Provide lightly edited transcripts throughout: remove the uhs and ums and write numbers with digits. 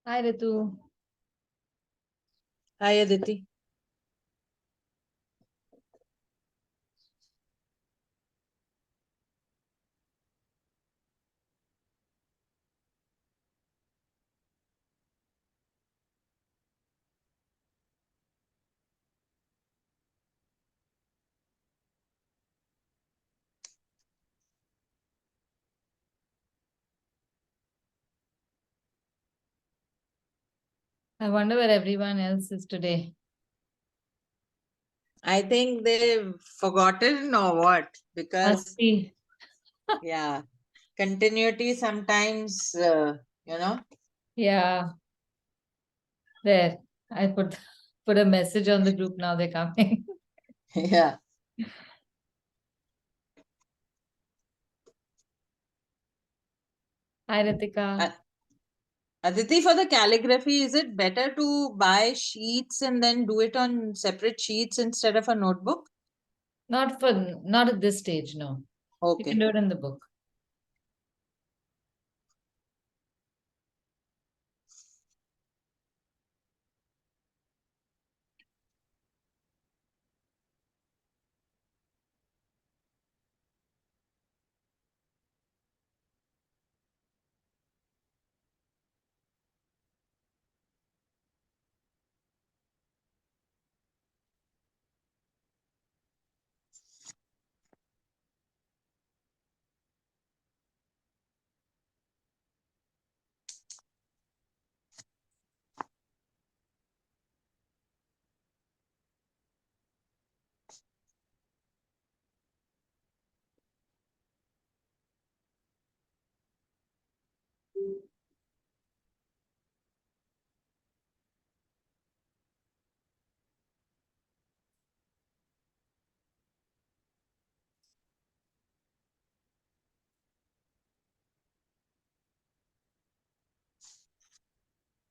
Hi, Ritu. Hi, Aditi. I wonder where everyone else is today. I think they've forgotten or what? Because, Must be. yeah, continuity sometimes, Yeah. There. I put a message on the group. Now they're coming. yeah. Hi, Ritika. Uh, Aditi, for the calligraphy, is it better to buy sheets and then do it on separate sheets instead of a notebook? Not at this stage, no. You can Okay. do it in the book.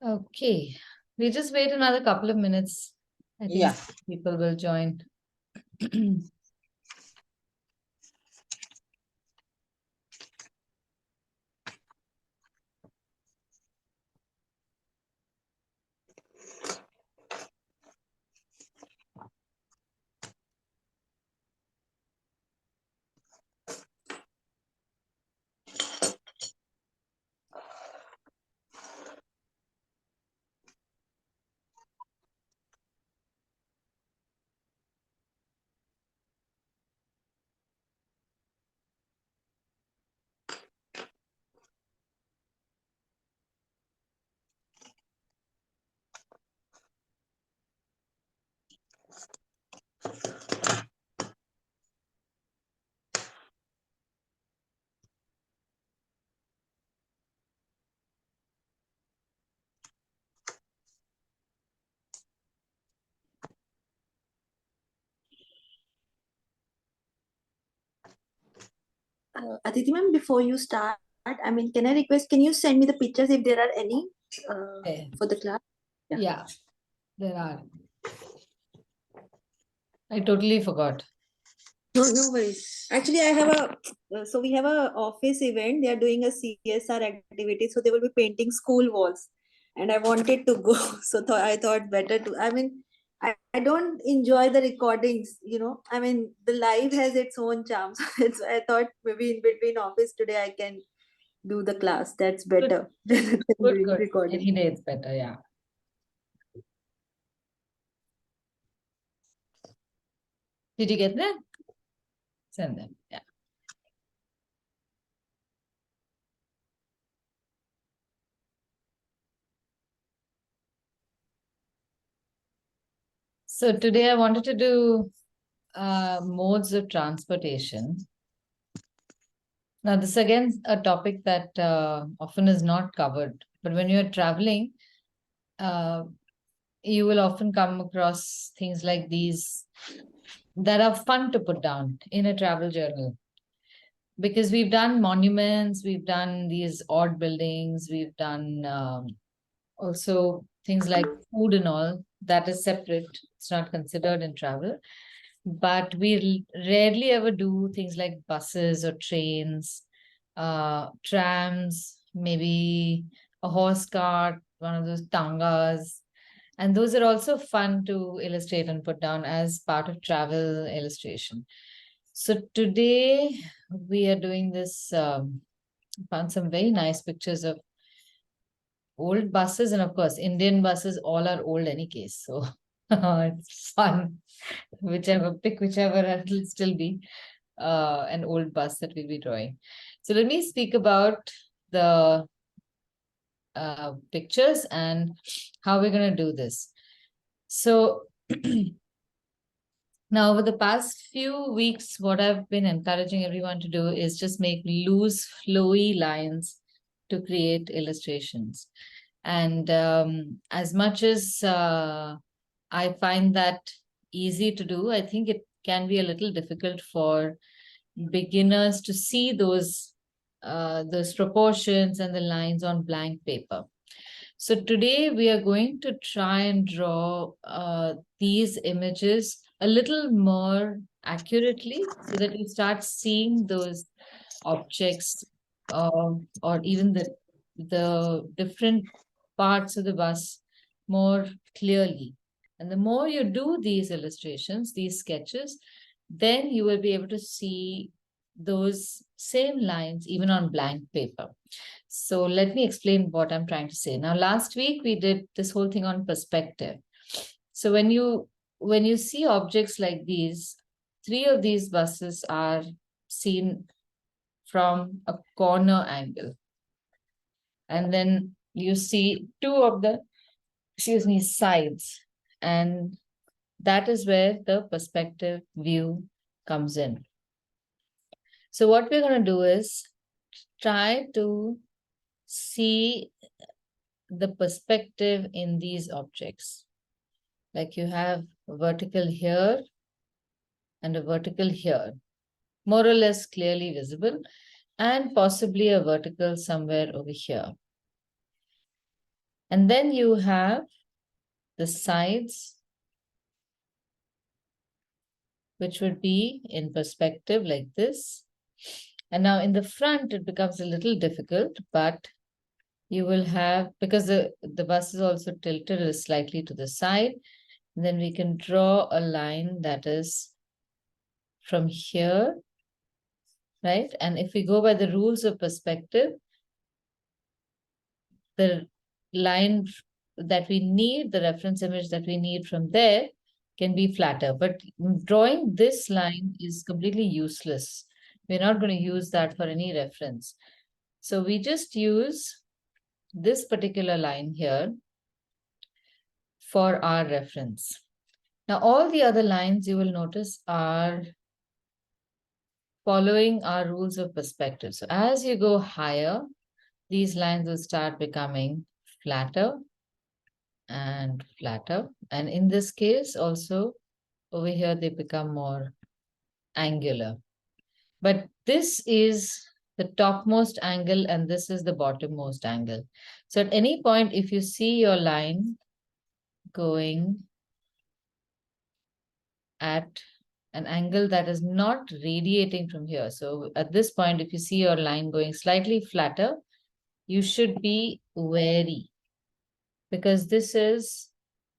Okay. We just wait another couple of minutes. I think Yeah. people will join. Aditi ma'am, before you start, I mean, can I request, can you send me the pictures if there are any for the class? Yeah, there are. I totally forgot. No worries. Actually, I have so we have a office event. They are doing a CSR activity, so they will be painting school walls, and I wanted to go. So I thought better to. I mean, I don't enjoy the recordings. I mean, the live has its own charm. So that's why I thought maybe in between office today I can do the class. That's better than doing Good. recording. Any day it's better, yeah. Did you get them? Send them, yeah. So today I wanted to do modes of transportation. Now, this again a topic that often is not covered, but when you're traveling, you will often come across things like these that are fun to put down in a travel journal. Because we've done monuments, we've done these odd buildings, we've done also things like food and all, that is separate. It's not considered in travel. But we rarely ever do things like buses or trains, trams, maybe a horse cart, one of those tangas. And those are also fun to illustrate and put down as part of travel illustration. So today we are doing this, found some very nice pictures of old buses, and of course, Indian buses all are old any case. So it's fun. Pick whichever, it'll still be an old bus that we'll be drawing. So let me speak about the pictures and how we're going to do this. So now, over the past few weeks, what I've been encouraging everyone to do is just make loose, flowy lines to create illustrations. And as much as I find that easy to do, I think it can be a little difficult for beginners to see those proportions and the lines on blank paper. So today we are going to try and draw these images a little more accurately so that you start seeing those objects or even the different parts of the bus more clearly. And the more you do these illustrations, these sketches, then you will be able to see those same lines even on blank paper. So let me explain what I'm trying to say. Now, last week we did this whole thing on perspective. So when you see objects like these, 3 of these buses are seen from a corner angle. And then you see 2 of the, sides. And that is where the perspective view comes in. So what we're going to do is try to see the perspective in these objects. Like you have a vertical here and a vertical here, more or less clearly visible, and possibly a vertical somewhere over here. And then you have the sides, which would be in perspective like this. And now in the front, it becomes a little difficult, but you will have, because the bus is also tilted slightly to the side, then we can draw a line that is from here, right? And if we go by the rules of perspective, the line that we need, the reference image that we need from there can be flatter. But drawing this line is completely useless. We're not going to use that for any reference. So we just use this particular line here for our reference. Now, all the other lines you will notice are following our rules of perspective. So as you go higher, these lines will start becoming flatter and flatter. And in this case, also over here, they become more angular. But this is the topmost angle and this is the bottommost angle. So at any point, if you see your line going at an angle that is not radiating from here. So at this point, if you see your line going slightly flatter, you should be wary because this is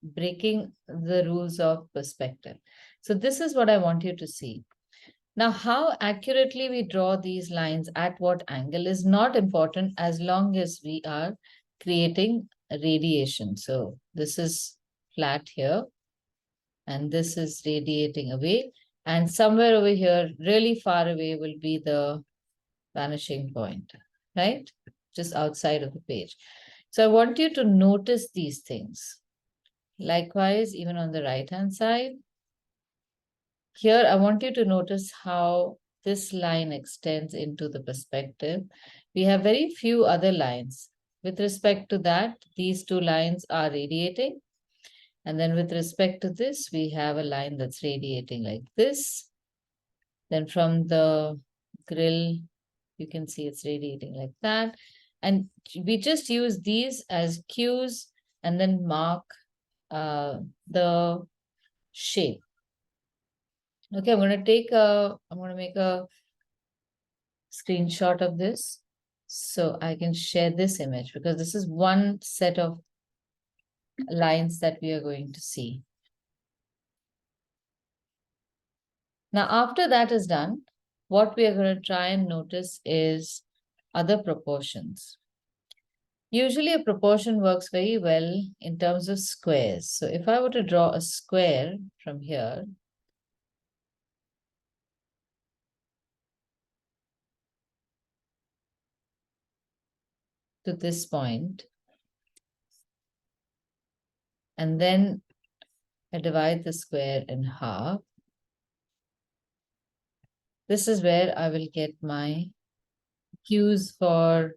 breaking the rules of perspective. So this is what I want you to see. Now, how accurately we draw these lines at what angle is not important as long as we are creating a radiation. So this is flat here, and this is radiating away. And somewhere over here, really far away, will be the vanishing point, right? Just outside of the page. So I want you to notice these things. Likewise, even on the right-hand side, here I want you to notice how this line extends into the perspective. We have very few other lines. With respect to that, these two lines are radiating. And then with respect to this, we have a line that's radiating like this. Then from the grill, you can see it's radiating like that. And we just use these as cues and then mark the shape. Okay, I'm going to make a screenshot of this so I can share this image, because this is one set of lines that we are going to see. Now, after that is done, what we are going to try and notice is other proportions. Usually a proportion works very well in terms of squares. So if I were to draw a square from here, to this point, and then I divide the square in half, this is where I will get my cues for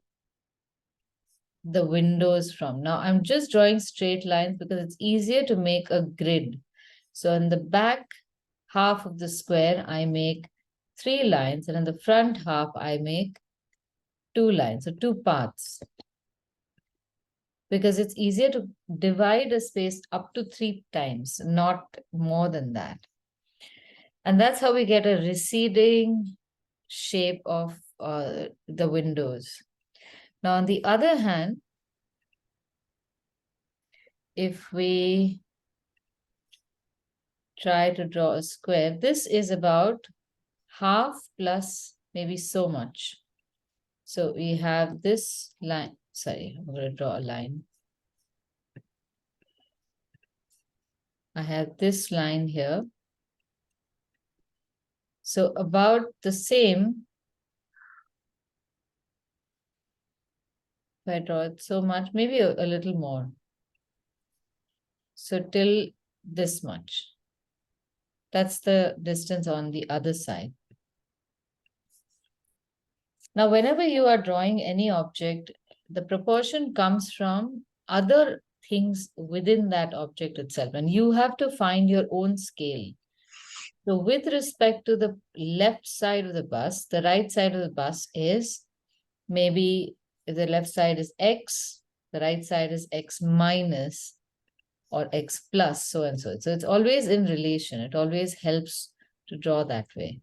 the windows from. Now I'm just drawing straight lines because it's easier to make a grid. So in the back half of the square, I make 3 lines, and in the front half, I make 2 lines, so 2 paths. Because it's easier to divide a space up to 3 times, not more than that. And that's how we get a receding shape of the windows. Now, on the other hand, if we try to draw a square, this is about half plus maybe so much. So we have this line. Sorry, I'm going to draw a line. I have this line here. So about the same. If I draw it so much, maybe a little more. So till this much. That's the distance on the other side. Now, whenever you are drawing any object, the proportion comes from other things within that object itself, and you have to find your own scale. So with respect to the left side of the bus, the right side of the bus is maybe, if the left side is x, the right side is x minus or x plus, so and so. So it's always in relation. It always helps to draw that way.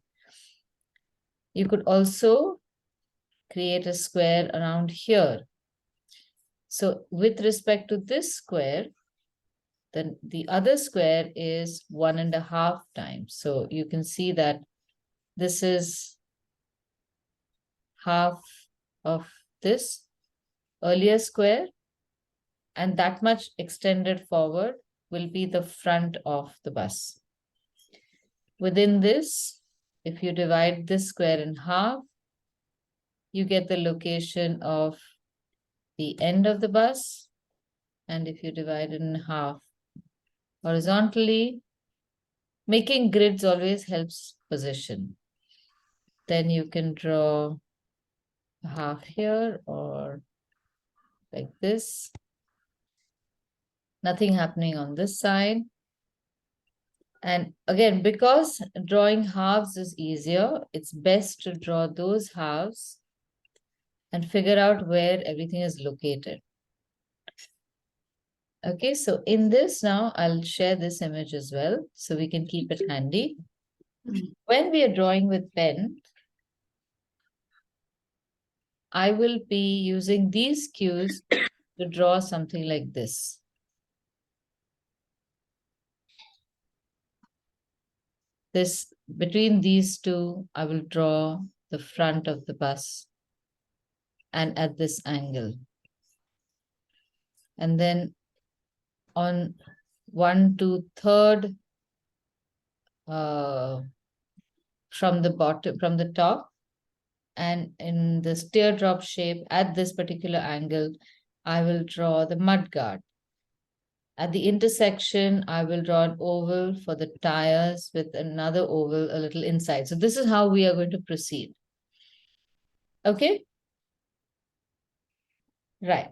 You could also create a square around here. So with respect to this square, then the other square is 1.5 times. So you can see that this is half of this earlier square, and that much extended forward will be the front of the bus. Within this, if you divide this square in half, you get the location of the end of the bus. And if you divide it in half horizontally, making grids always helps position. Then you can draw a half here or like this. Nothing happening on this side. And again, because drawing halves is easier, it's best to draw those halves and figure out where everything is located. Okay, so in this now, I'll share this image as well, so we can keep it handy. When we are drawing with pen, I will be using these cues to draw something like this. This, between these two, I will draw the front of the bus and at this angle. And then on 1 to 3rd from the bottom, from the top, and in this teardrop shape at this particular angle, I will draw the mud guard. At the intersection, I will draw an oval for the tires with another oval a little inside. So this is how we are going to proceed. Okay? Right.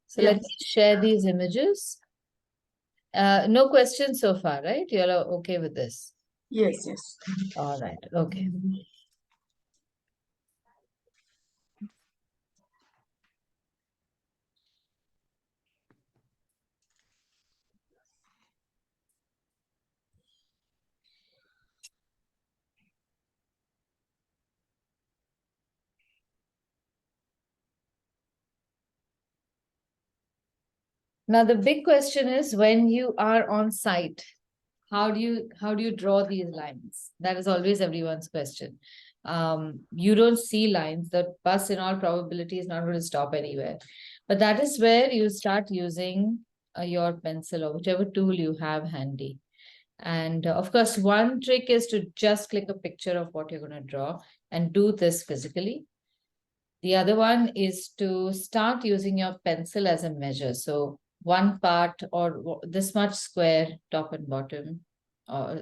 So let me share these images. No questions so far, right? You're okay with this? Yes, yes. All right. Okay. Now the big question is, when you are on site, how do you draw these lines? That is always everyone's question. You don't see lines. The bus in all probability is not going to stop anywhere. But that is where you start using your pencil or whichever tool you have handy. And of course, one trick is to just click a picture of what you're going to draw and do this physically. The other one is to start using your pencil as a measure. So one part or this much square, top and bottom, or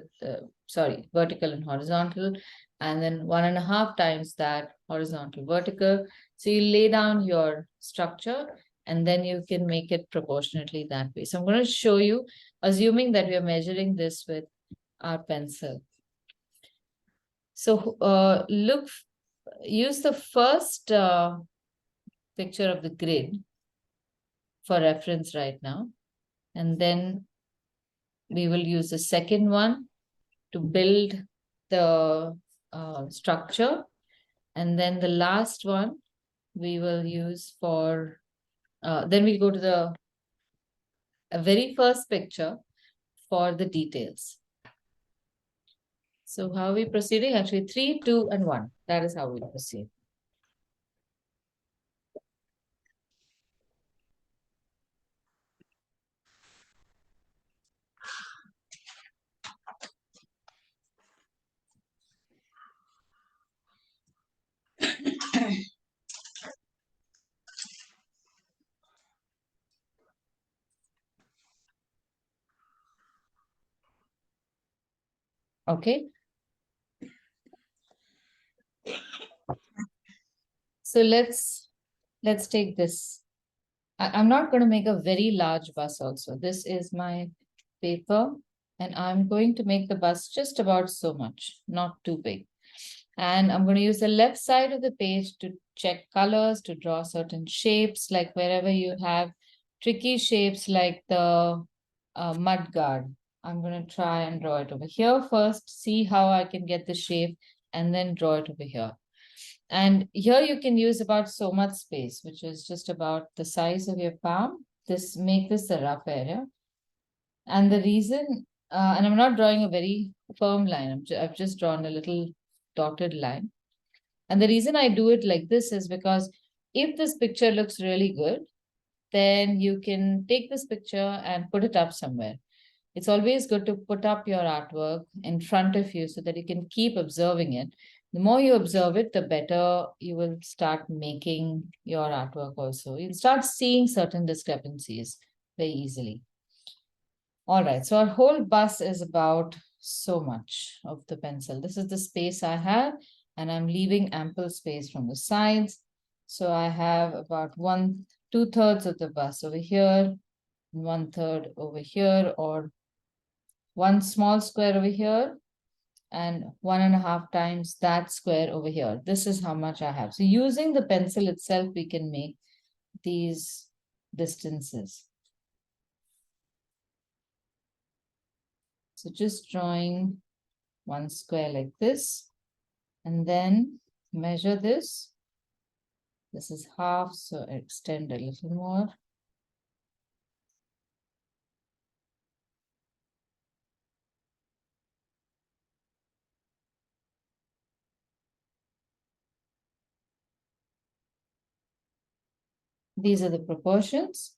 sorry, vertical and horizontal, and then 1.5 times that horizontal, vertical. So you lay down your structure and then you can make it proportionately that way. So I'm going to show you, assuming that we are measuring this with our pencil. So use the first picture of the grid for reference right now. And then we will use the second one to build the structure. And then the last one we will use for, then we go to the very first picture for the details. So how are we proceeding? Actually, 3, 2, and 1. That is how we proceed. Okay. So let's take this. I'm not going to make a very large bus also. This is my paper and I'm going to make the bus just about so much, not too big. And I'm going to use the left side of the page to check colors, to draw certain shapes, like wherever you have tricky shapes like the mud guard. I'm going to try and draw it over here first, see how I can get the shape, and then draw it over here. And here you can use about so much space, which is just about the size of your palm. Make this a rough area. And the reason, and I'm not drawing a very firm line, I've just drawn a little dotted line. And the reason I do it like this is because if this picture looks really good, then you can take this picture and put it up somewhere. It's always good to put up your artwork in front of you so that you can keep observing it. The more you observe it, the better you will start making your artwork also. You'll start seeing certain discrepancies very easily. All right, so our whole bus is about so much of the pencil. This is the space I have, and I'm leaving ample space from the sides. So I have about 2/3 of the bus over here, 1/3 over here, or one small square over here, and 1.5 times that square over here. This is how much I have. So using the pencil itself, we can make these distances. So just drawing one square like this, and then measure this. This is half, so extend a little more. These are the proportions.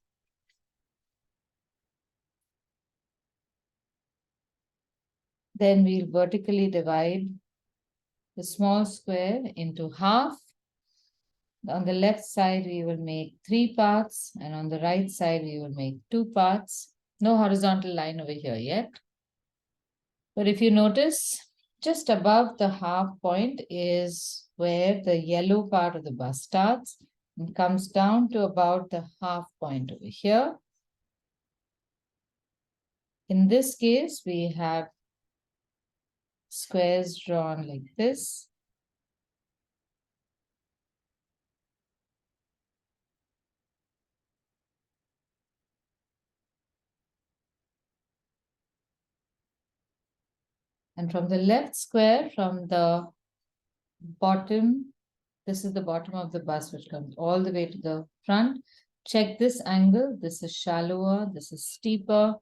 Then we'll vertically divide the small square into half. On the left side, we will make 3 parts, and on the right side, we will make 2 parts. No horizontal line over here yet. But if you notice, just above the half point is where the yellow part of the bus starts and comes down to about the half point over here. In this case, we have squares drawn like this. And from the left square, from the bottom, this is the bottom of the bus, which comes all the way to the front. Check this angle. This is shallower. This is steeper.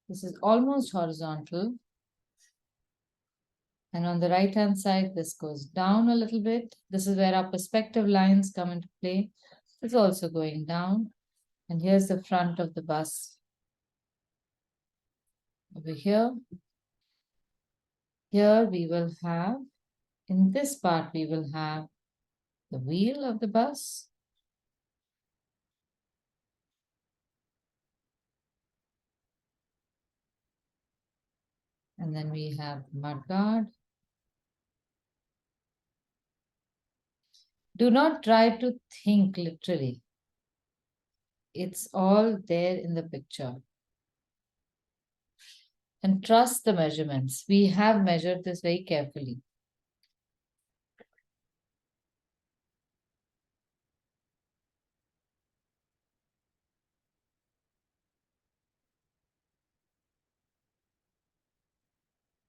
This is almost horizontal. And on the right-hand side, this goes down a little bit. This is where our perspective lines come into play. It's also going down. And here's the front of the bus over here. Here we will have, in this part, we will have the wheel of the bus. And then we have mudguard. Do not try to think literally. It's all there in the picture. And trust the measurements. We have measured this very carefully.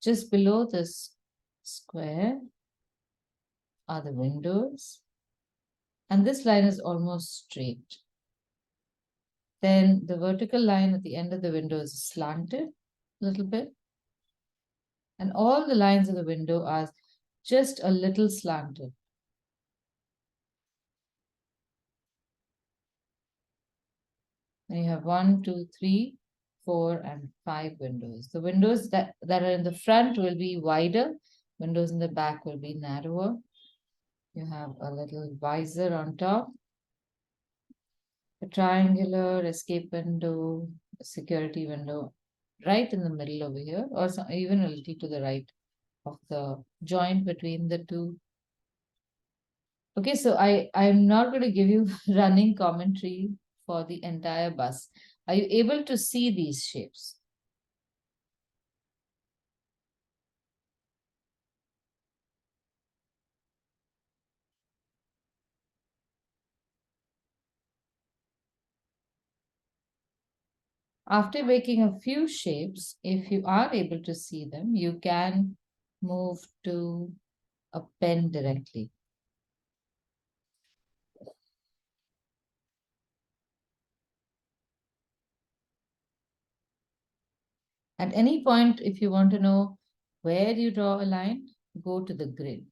Just below this square are the windows. And this line is almost straight. Then the vertical line at the end of the window is slanted a little bit. And all the lines of the window are just a little slanted. And you have 1, 2, 3, 4, and 5 windows. The windows that are in the front will be wider. Windows in the back will be narrower. You have a little visor on top. A triangular escape window, a security window, right in the middle over here, or even a little to the right of the joint between the two. Okay, so I'm not going to give you running commentary for the entire bus. Are you able to see these shapes? After making a few shapes, if you are able to see them, you can move to a pen directly. At any point, if you want to know where you draw a line, go to the grid.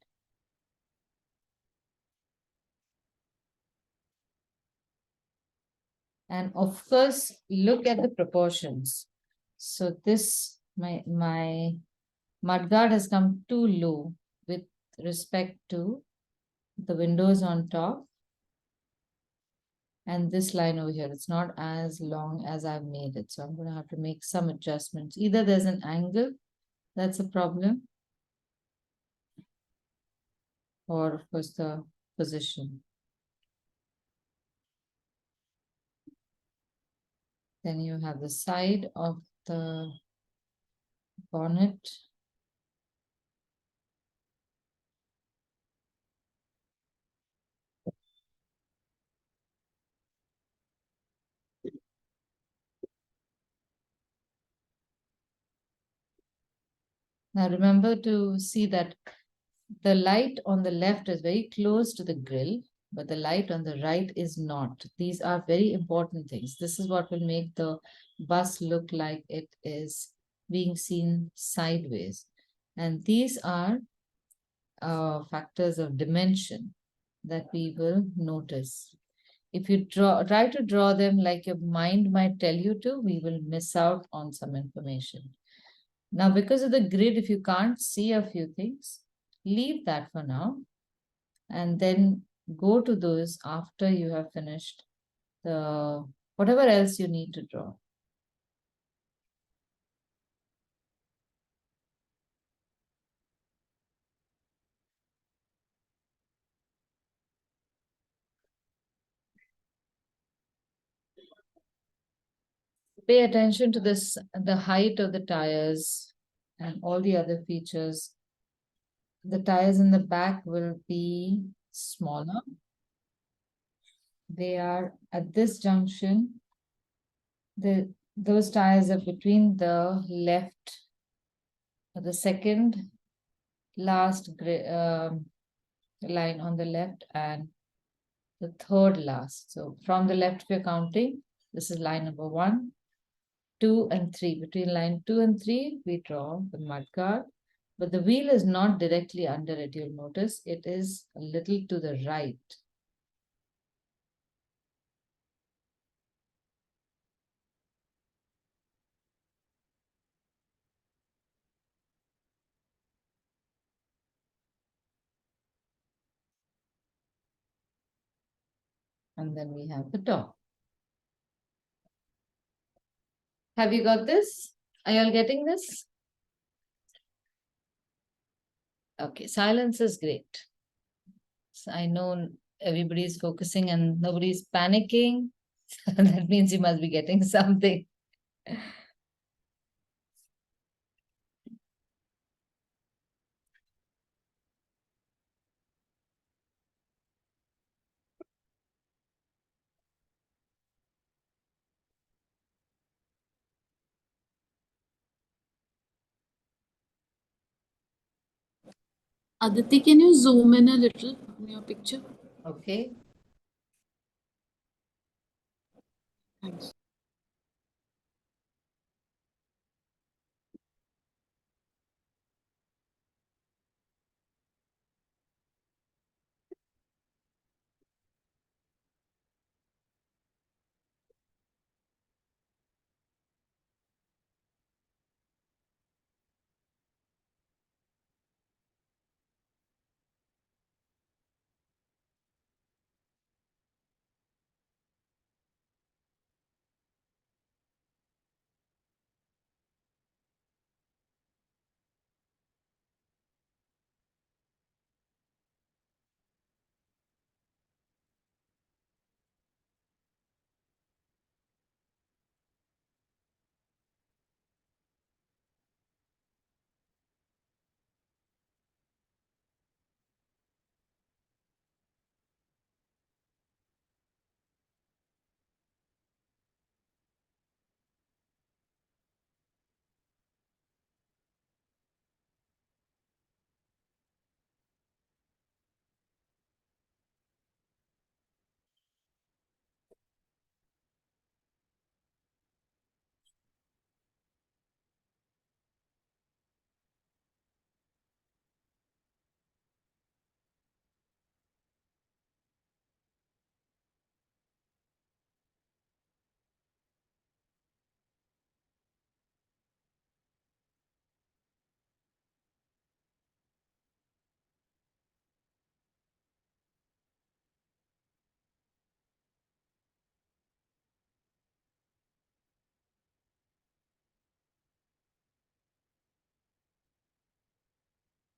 And of course, look at the proportions. So this, my mudguard has come too low with respect to the windows on top. And this line over here, it's not as long as I've made it. So I'm going to have to make some adjustments. Either there's an angle, that's a problem, or of course the position. Then you have the side of the bonnet. Now remember to see that the light on the left is very close to the grill, but the light on the right is not. These are very important things. This is what will make the bus look like it is being seen sideways. And these are factors of dimension that we will notice. If you try to draw them like your mind might tell you to, we will miss out on some information. Now, because of the grid, if you can't see a few things, leave that for now and then go to those after you have finished the whatever else you need to draw. pay attention to this, the height of the tires and all the other features. The tires in the back will be smaller. They are at this junction. Those tires are between the left, the second last line on the left and the third last. So from the left, we're counting. This is line number 1, 2, and 3. Between line 2 and 3, we draw the mudguard. But the wheel is not directly under it. You'll notice it is a little to the right. And then we have the top. Have you got this? Are you all getting this? Okay, silence is great. So I know everybody's focusing and nobody's panicking. That means you must be getting something. Aditi, can you zoom in a little on your picture? Okay. Thanks.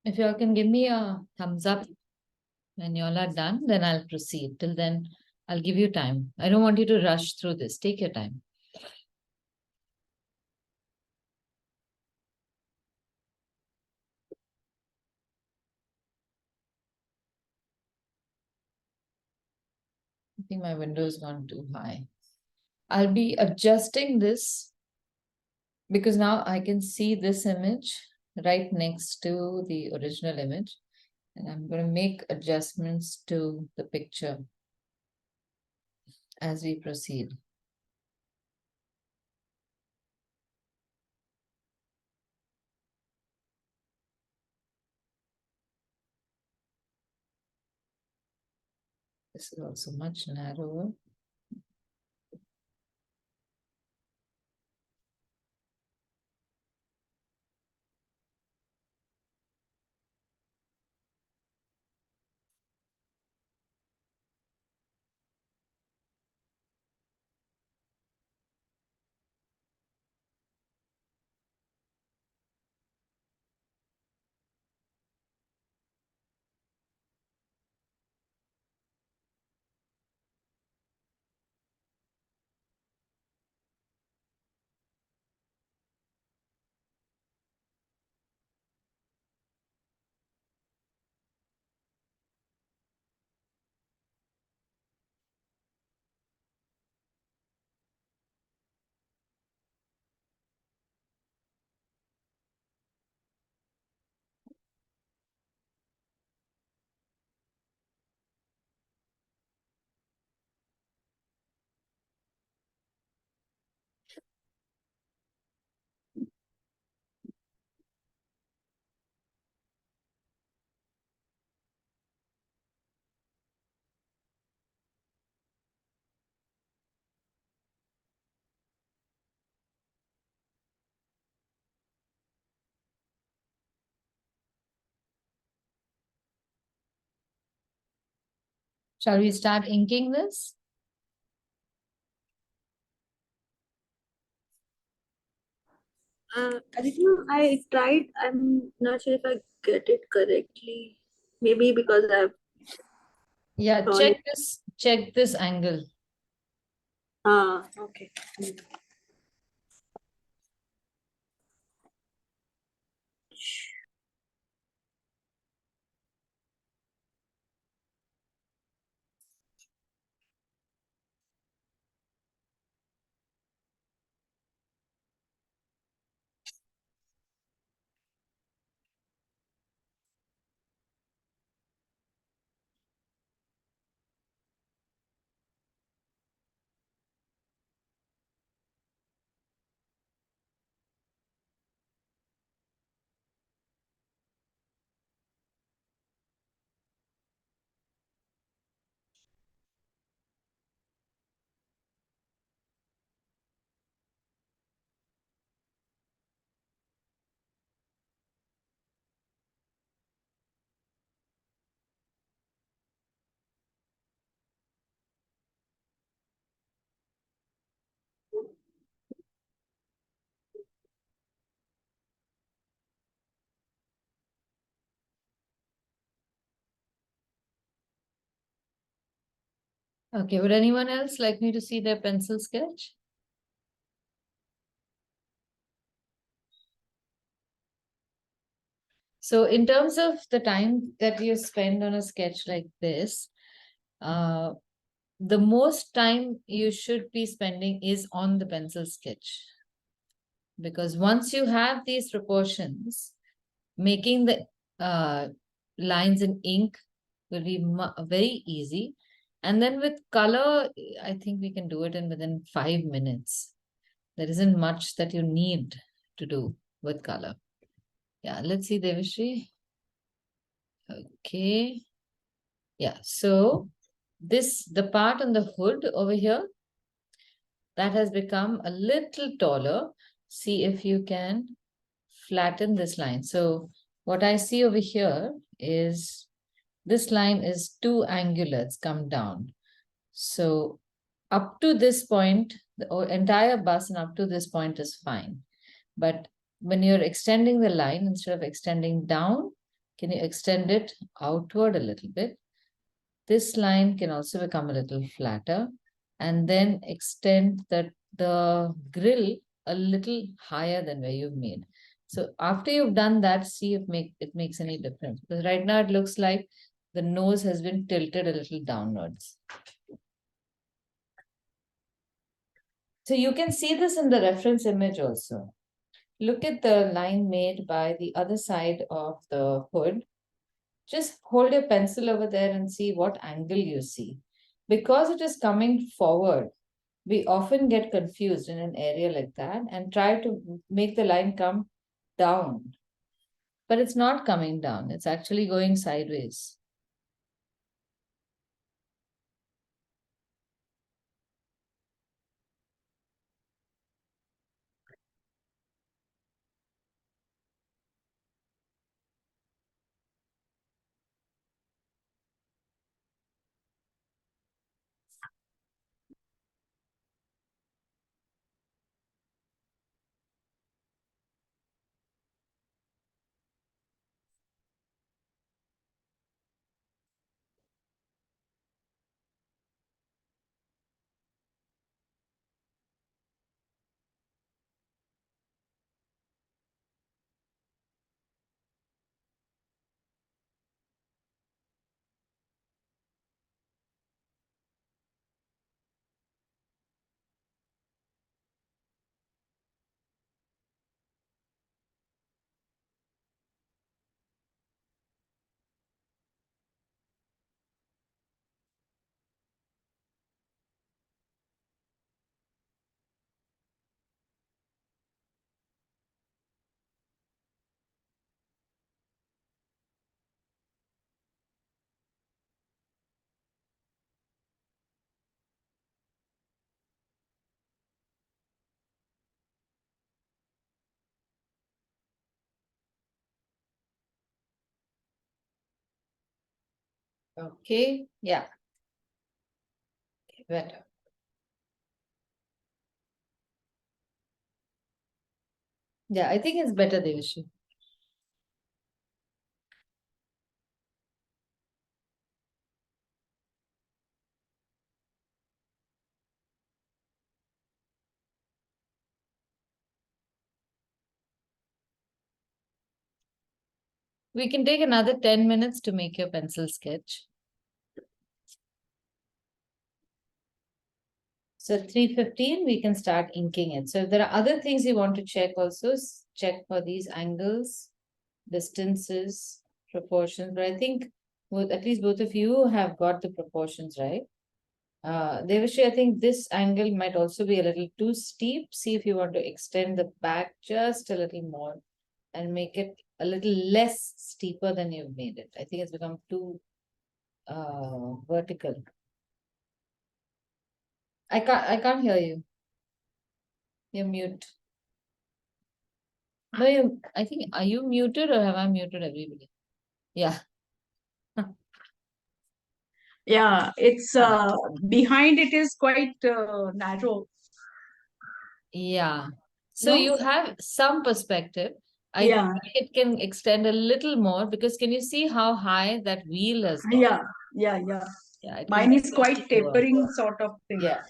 If you all can give me a thumbs up when you all are done, then I'll proceed. Till then, I'll give you time. I don't want you to rush through this. Take your time. I think my window's gone too high. I'll be adjusting this because now I can see this image right next to the original image. And I'm going to make adjustments to the picture as we proceed. This is also much narrower. Shall we start inking this? Aditya, I tried. I'm not sure if I get it correctly. Maybe because I've Yeah, drawn it. check this angle. Okay. Okay, would anyone else like me to see their pencil sketch? So in terms of the time that you spend on a sketch like this, the most time you should be spending is on the pencil sketch. Because once you have these proportions, making the lines in ink will be very easy. And then with color, I think we can do it in within 5 minutes. There isn't much that you need to do with color. Yeah, let's see, Devashri. Okay. Yeah, so the part on the hood over here, that has become a little taller. See if you can flatten this line. So what I see over here is this line is too angular, it's come down. So up to this point, the entire bust and up to this point is fine. But when you're extending the line, instead of extending down, can you extend it outward a little bit? This line can also become a little flatter, and then extend the grill a little higher than where you've made. So after you've done that, see if it makes any difference. Because right now it looks like the nose has been tilted a little downwards. So you can see this in the reference image also. Look at the line made by the other side of the hood. Just hold your pencil over there and see what angle you see. Because it is coming forward, we often get confused in an area like that and try to make the line come down. But it's not coming down, it's actually going sideways. Okay, yeah. Better. Yeah, I think it's better, Devashi. We can take another 10 minutes to make your pencil sketch. So 3:15, we can start inking it. So if there are other things you want to check also, check for these angles, distances, proportions. But I think at least both of you have got the proportions right. Devashi, I think this angle might also be a little too steep. See if you want to extend the back just a little more and make it a little less steeper than you've made it. I think it's become too vertical. I can't hear you. You're mute. No, I think, are you muted or have I muted everybody? Yeah. Yeah, it's behind it is quite narrow. Yeah. So No? you have some perspective. I Yeah. think it can extend a little more because can you see how high that wheel has gone? Yeah, yeah. Yeah, it can Mine be is quite lower. tapering sort of thing. Yeah.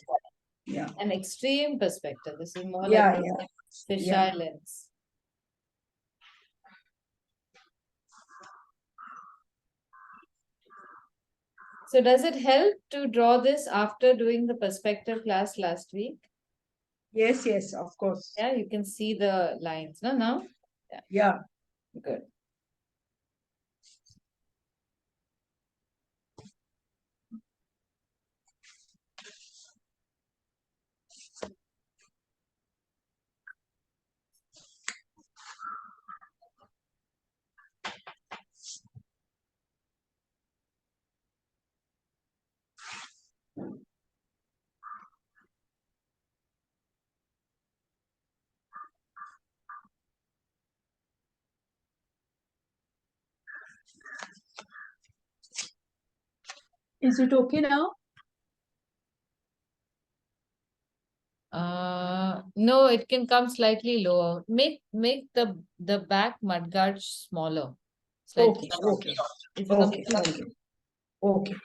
Yeah. An extreme perspective. This is more Yeah, like yeah. fisheye lens. So does it help to draw this after doing the perspective class last week? Yes, yes, of course. Yeah, you can see the lines. No, now? Yeah. Good. Is it okay now? No, it can come slightly lower. Make the back mudguard smaller. Slightly Okay, shorter. okay. It's become Okay, too okay. big. Okay.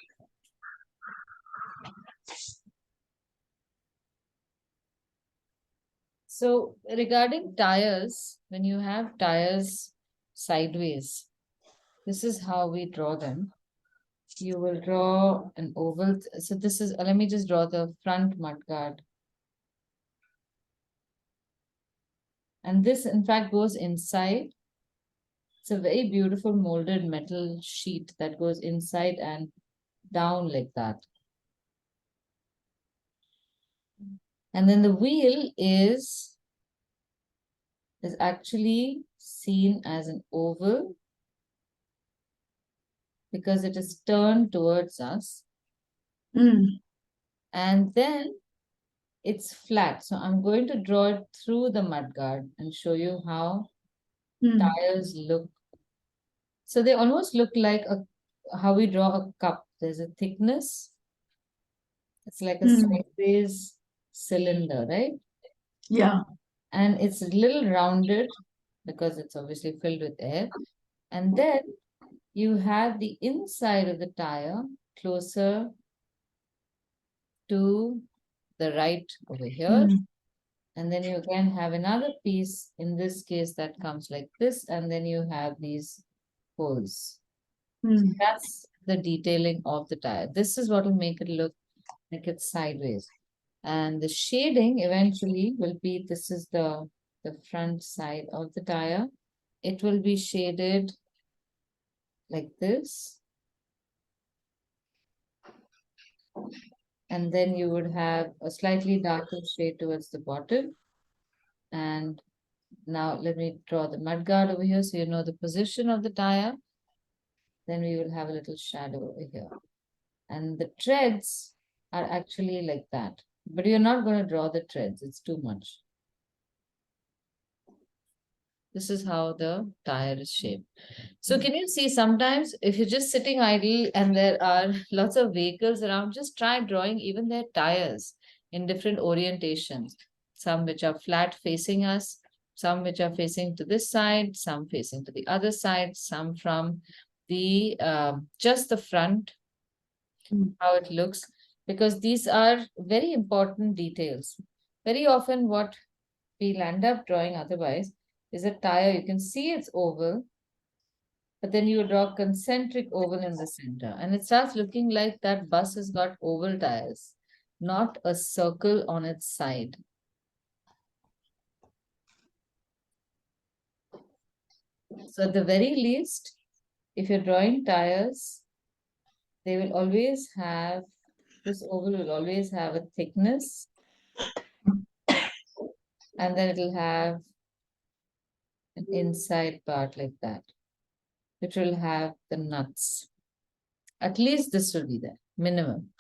So regarding tires, when you have tires sideways, this is how we draw them. You will draw an oval. So this is, let me just draw the front mudguard. And this in fact goes inside. It's a very beautiful molded metal sheet that goes inside and down like that. And then the wheel is actually seen as an oval because it is turned towards us. And then it's flat. So I'm going to draw it through the mudguard and show you how tires look. So they almost look like how we draw a cup. There's a thickness. It's like a sideways cylinder, right? Yeah. And it's a little rounded because it's obviously filled with air. And then you have the inside of the tire closer to the right over here. And then you again have another piece, in this case, that comes like this, and then you have these holes. That's the detailing of the tire. This is what will make it look like it's sideways. And the shading eventually will be, this is the front side of the tire. It will be shaded like this. And then you would have a slightly darker shade towards the bottom. And now let me draw the mudguard over here so you know the position of the tire. Then we will have a little shadow over here. And the treads are actually like that. But you're not going to draw the treads. It's too much. This is how the tire is shaped. So can you see sometimes if you're just sitting idle and there are lots of vehicles around, just try drawing even their tires in different orientations. Some which are flat facing us, some which are facing to this side, some facing to the other side, some from the just the front, how it looks, because these are very important details. Very often what we'll end up drawing otherwise is a tire. You can see it's oval, but then you draw concentric oval in the center, and it starts looking like that bus has got oval tires, not a circle on its side. So at the very least, if you're drawing tires, they will always have, this oval will always have a thickness, and then it'll have an inside part like that, which will have the nuts. At least this will be there, minimum.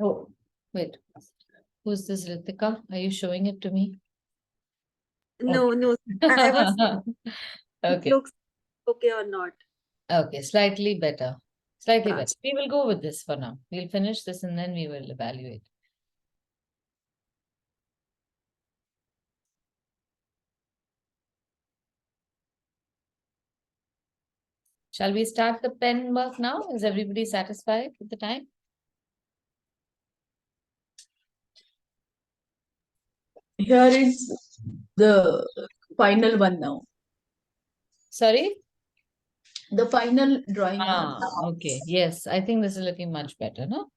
Oh, wait. Who's this, Ritika? Are you showing it to me? No, no. I was it Okay. looks okay or not. Okay, slightly better. Slightly Yeah. better. We will go with this for now. We'll finish this and then we will evaluate. Shall we start the pen work now? Is everybody satisfied with the time? Here is the final one now. Sorry? The final drawing now. Okay. Yes, I think this is looking much better, no?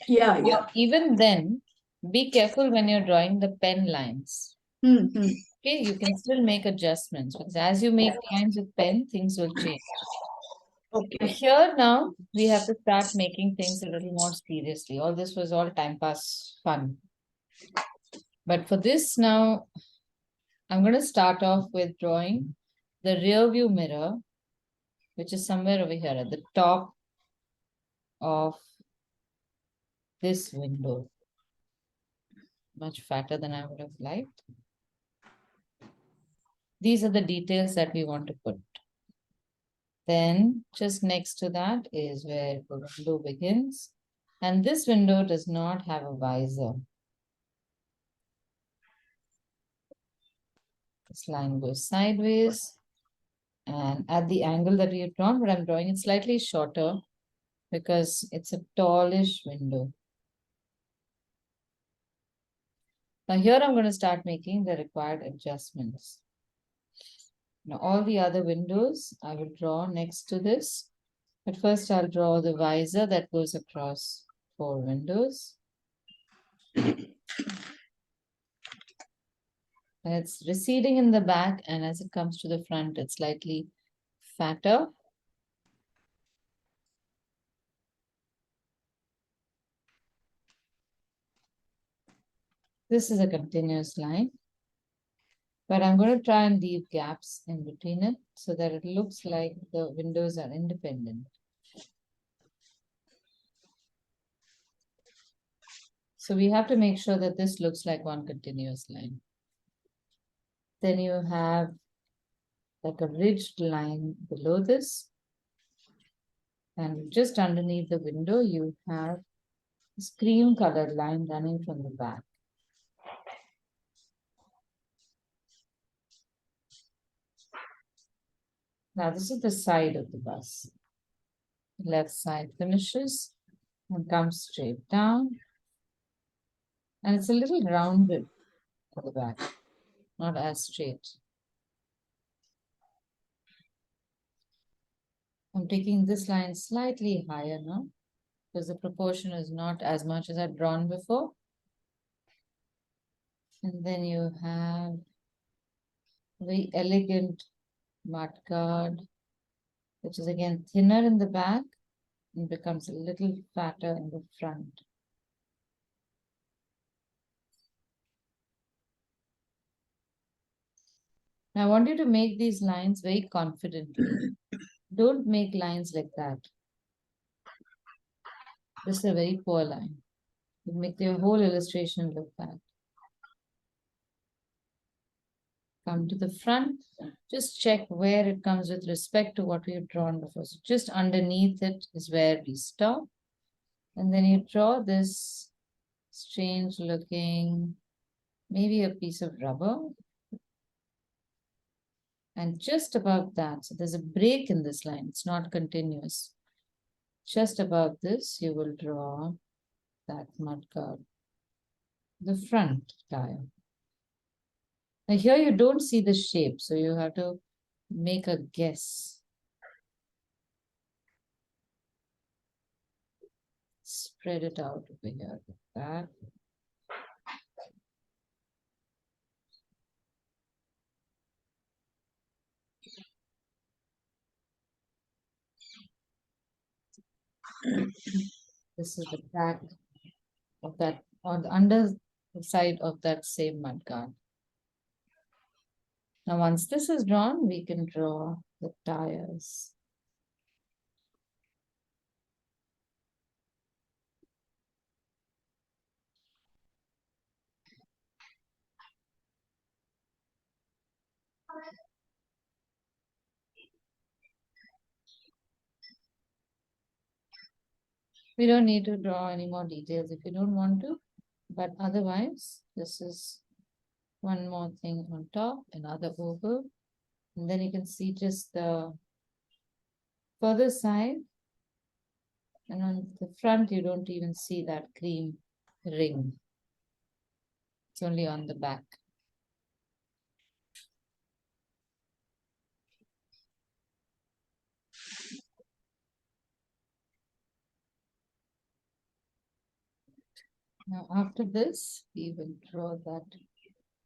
Yeah, yeah. Even then, be careful when you're drawing the pen lines. Hmm. Okay, you can still make adjustments because as you make lines with pen, things will change. Okay. Here now, we have to start making things a little more seriously. All this was all time pass fun. But for this now, I'm going to start off with drawing the rear view mirror, which is somewhere over here at the top of this window. Much fatter than I would have liked. These are the details that we want to put. Then just next to that is where the window begins. And this window does not have a visor. This line goes sideways and at the angle that we have drawn, but I'm drawing it slightly shorter because it's a tallish window. Now here I'm going to start making the required adjustments. Now all the other windows I will draw next to this. But first I'll draw the visor that goes across 4 windows. And it's receding in the back, and as it comes to the front, it's slightly fatter. This is a continuous line, but I'm going to try and leave gaps in between it so that it looks like the windows are independent. So we have to make sure that this looks like one continuous line. Then you have like a ridged line below this. And just underneath the window, you have this cream colored line running from the back. Now, this is the side of the bus. Left side finishes and comes straight down. And it's a little rounded at the back, not as straight. I'm taking this line slightly higher now because the proportion is not as much as I've drawn before. And then you have very elegant mudguard, which is again thinner in the back and becomes a little fatter in the front. Now I want you to make these lines very confidently. Don't make lines like that. This is a very poor line. You make your whole illustration look bad. Come to the front, just check where it comes with respect to what we've drawn before. So just underneath it is where we stop. And then you draw this strange looking, maybe a piece of rubber. And just above that, so there's a break in this line, it's not continuous. Just above this, you will draw that mudguard, the front tire. Now here you don't see the shape, so you have to make a guess. Spread it out over here like that. This is the back of that, on the underside of that same mudguard. Now once this is drawn, we can draw the tires. We don't need to draw any more details if you don't want to, but otherwise, this is one more thing on top, another oval, and then you can see just the further side, and on the front, you don't even see that cream ring. It's only on the back. Now, after this, we will draw that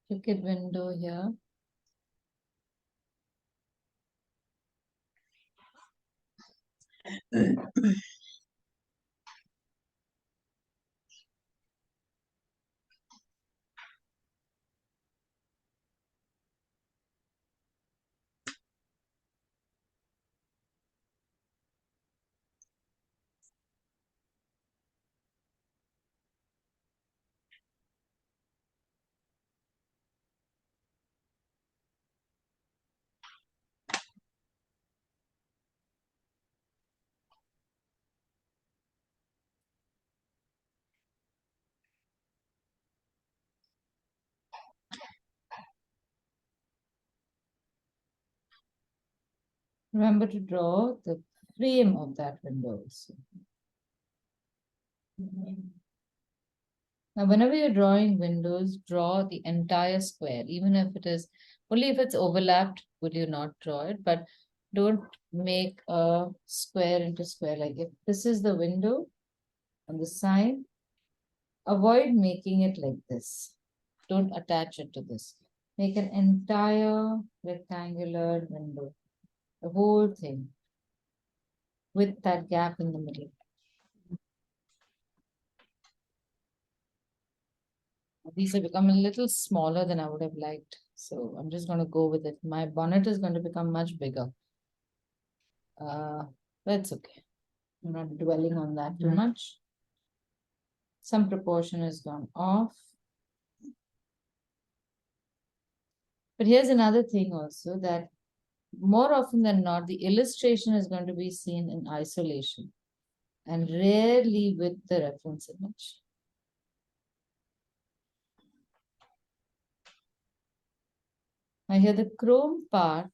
crooked window here. Remember to draw the frame of that window also. Now, whenever you're drawing windows, draw the entire square, even if it is, only if it's overlapped, will you not draw it, but don't make a square into square. Like if this is the window on the side, avoid making it like this. Don't attach it to this. Make an entire rectangular window, the whole thing, with that gap in the middle. These have become a little smaller than I would have liked. So I'm just going to go with it. My bonnet is going to become much bigger. That's okay. I'm not dwelling on that too much. Some proportion has gone off. But here's another thing also, that more often than not, the illustration is going to be seen in isolation and rarely with the reference image. Now here the chrome part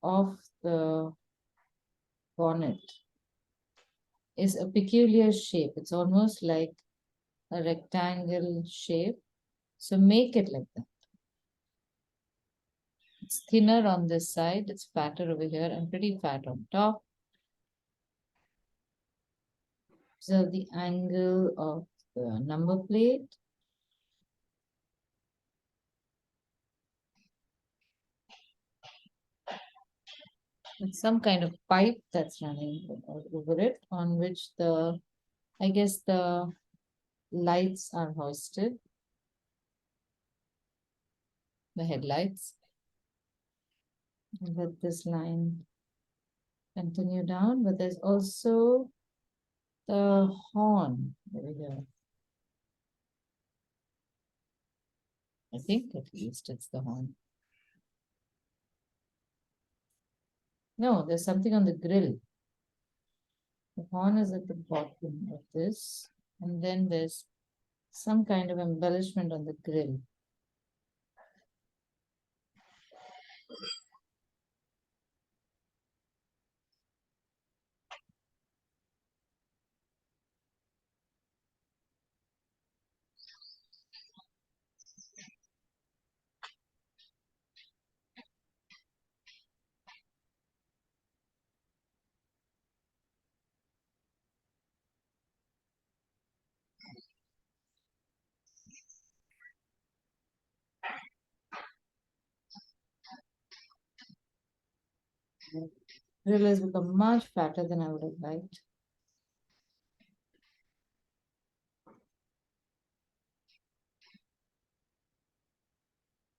of the bonnet is a peculiar shape. It's almost like a rectangle shape. So make it like that. It's thinner on this side, it's fatter over here and pretty fat on top. Observe the angle of the number plate. It's some kind of pipe that's running over it, on which I guess the lights are hoisted, the headlights. And let this line continue down, but there's also the horn over here. I think at least it's the horn. No, there's something on the grill. The horn is at the bottom of this, and then there's some kind of embellishment on the grill. The grill has become much fatter than I would have liked.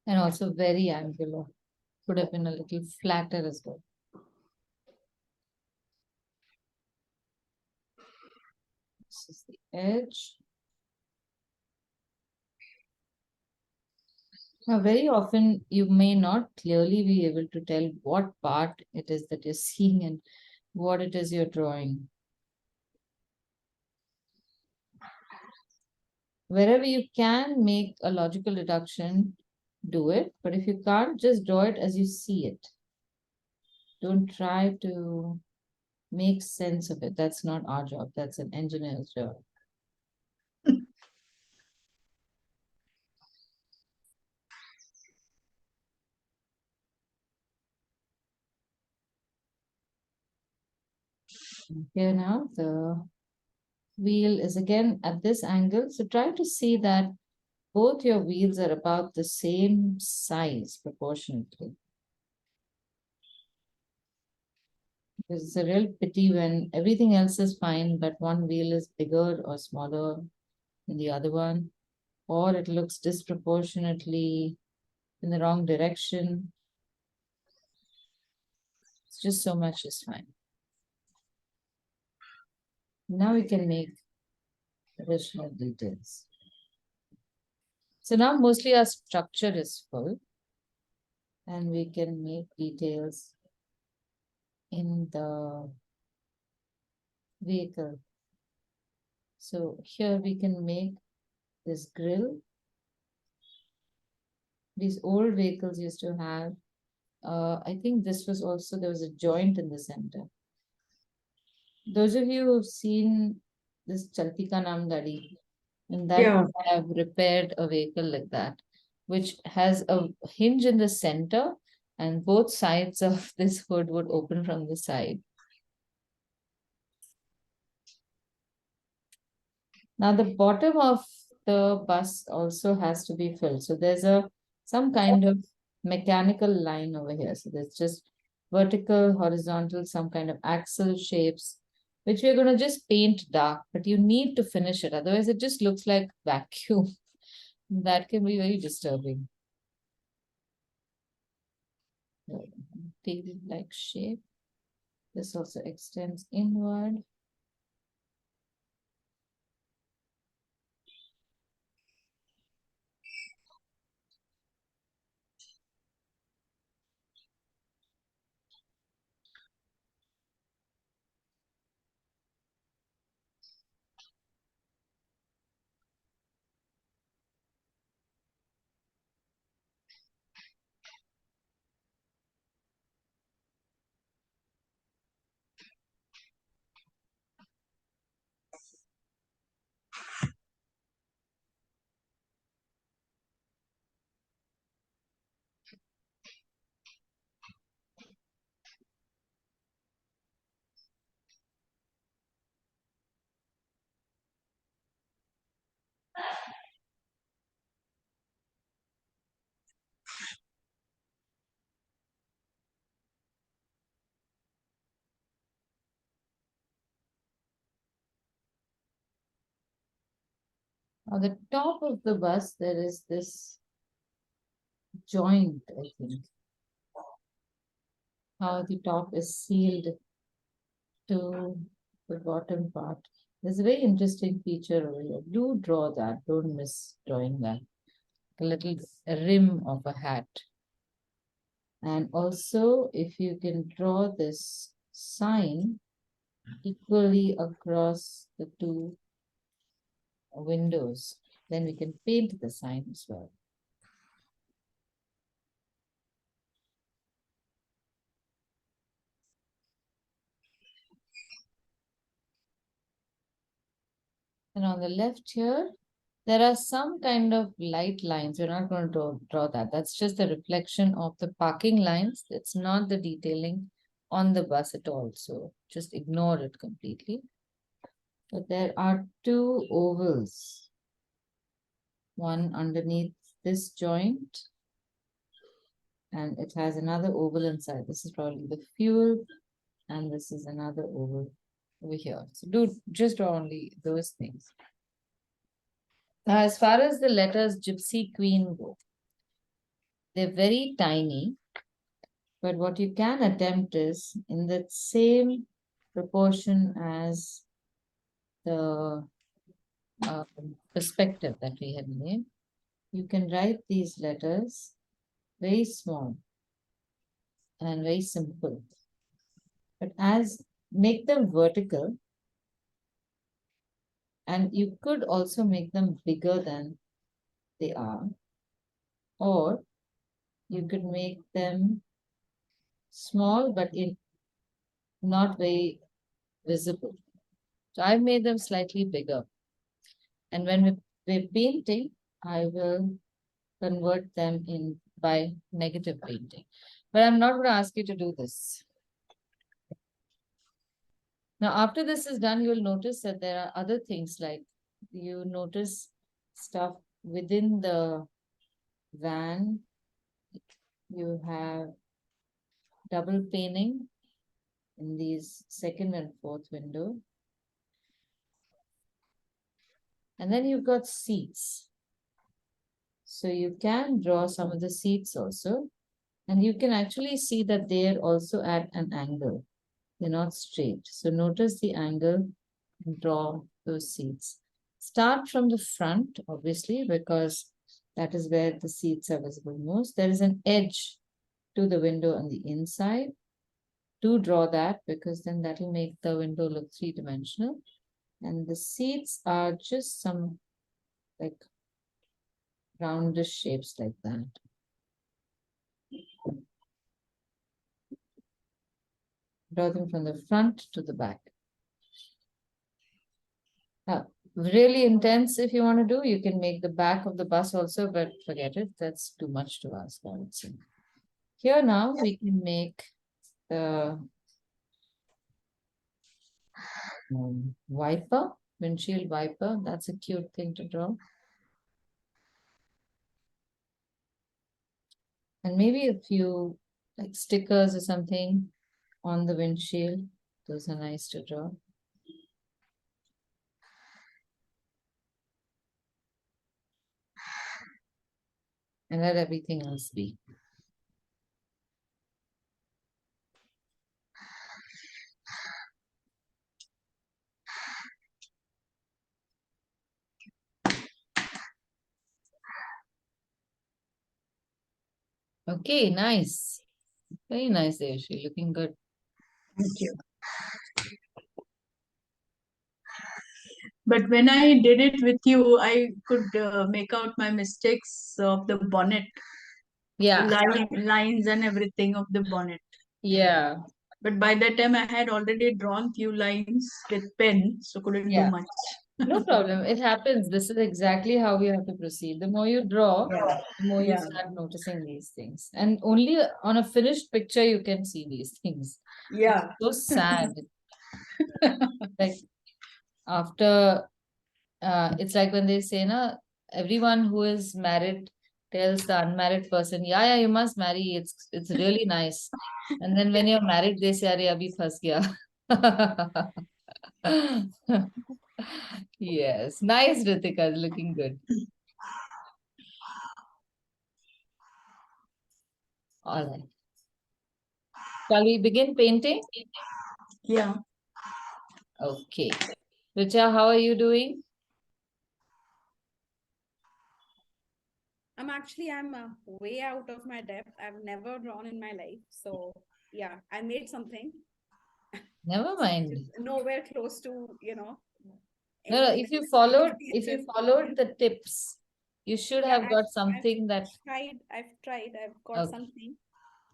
And also very angular. Could have been a little flatter as well. This is the edge. Now, very often you may not clearly be able to tell what part it is that you're seeing and what it is you're drawing. Wherever you can make a logical deduction, do it. But if you can't, just draw it as you see it. Don't try to make sense of it. That's not our job. That's an engineer's job. Here now, the wheel is again at this angle. So try to see that both your wheels are about the same size proportionately. Because it's a real pity when everything else is fine, but one wheel is bigger or smaller than the other one, or it looks disproportionately in the wrong direction. It's just so much is fine. Now we can make additional details. So now mostly our structure is full, and we can make details in the vehicle. So here we can make this grille. These old vehicles used to have, I think this was also, there was a joint in the center. Those of you who've seen this Chalti Ka Naam Gadi, and that Yeah. have repaired a vehicle like that, which has a hinge in the center, and both sides of this hood would open from the side. Now the bottom of the bus also has to be filled. So there's some kind of mechanical line over here. So there's just vertical, horizontal, some kind of axle shapes, which we're going to just paint dark, but you need to finish it. Otherwise it just looks like vacuum. That can be very disturbing. Tail-like shape. This also extends inward. On the top of the bus, there is this joint, I think. How the top is sealed to the bottom part. There's a very interesting feature over here. Do draw that. Don't miss drawing that. A little rim of a hat. And also, if you can draw this sign equally across the two windows, then we can paint the sign as well. And on the left here, there are some kind of light lines. We're not going to draw that. That's just the reflection of the parking lines. It's not the detailing on the bus at all. So just ignore it completely. But there are two ovals. One underneath this joint. And it has another oval inside. This is probably the fuel. And this is another oval over here. So do just draw only those things. Now, as far as the letters Gypsy Queen go, they're very tiny, but what you can attempt is in the same proportion as the perspective that we had made, you can write these letters very small and very simple, but as make them vertical, and you could also make them bigger than they are, or you could make them small but not very visible. So I've made them slightly bigger. And when we're painting, I will convert them in by negative painting. But I'm not going to ask you to do this. Now, after this is done, you'll notice that there are other things like you notice stuff within the van. You have double painting in these second and fourth window. And then you've got seats. So you can draw some of the seats also. And you can actually see that they're also at an angle. They're not straight. So notice the angle and draw those seats. Start from the front, obviously, because that is where the seats are visible most. There is an edge to the window on the inside. Do draw that because then that will make the window look three-dimensional. And the seats are just some like roundish shapes like that. Draw them from the front to the back. Now, really intense if you want to do, you can make the back of the bus also, but forget it. That's too much to ask, I would say. Here now we can make the wiper, windshield wiper. That's a cute thing to draw. And maybe a few like stickers or something on the windshield. Those are nice to draw. And let everything else be. Okay, nice. Very nice, Devashi. Looking good. Thank you. But when I did it with you, I could make out my mistakes of the bonnet, Yeah. lines and everything of the bonnet. Yeah. But by that time, I had already drawn few lines with pen, so couldn't Yeah. do much. No problem. It happens. This is exactly how you have to proceed. The more you draw, Yeah. the more you Yeah. start noticing these things. And only on a finished picture you can see these things. Yeah. So sad. Like after, it's like when they say, na, everyone who is married tells the unmarried person, yeah, you must marry. It's really nice. And then when you're married, they say, Arey, abhi phas gaya. Yes, nice, Ritika, looking good. All right. Shall we begin painting? Yeah. Okay. Richa, how are you doing? I'm way out of my depth. I've never drawn in my life. So yeah, I made something Never mind. nowhere close to, No, no, anything if that you is followed, if you creative. followed the tips, you should Yeah, have got something that, I've got okay. something.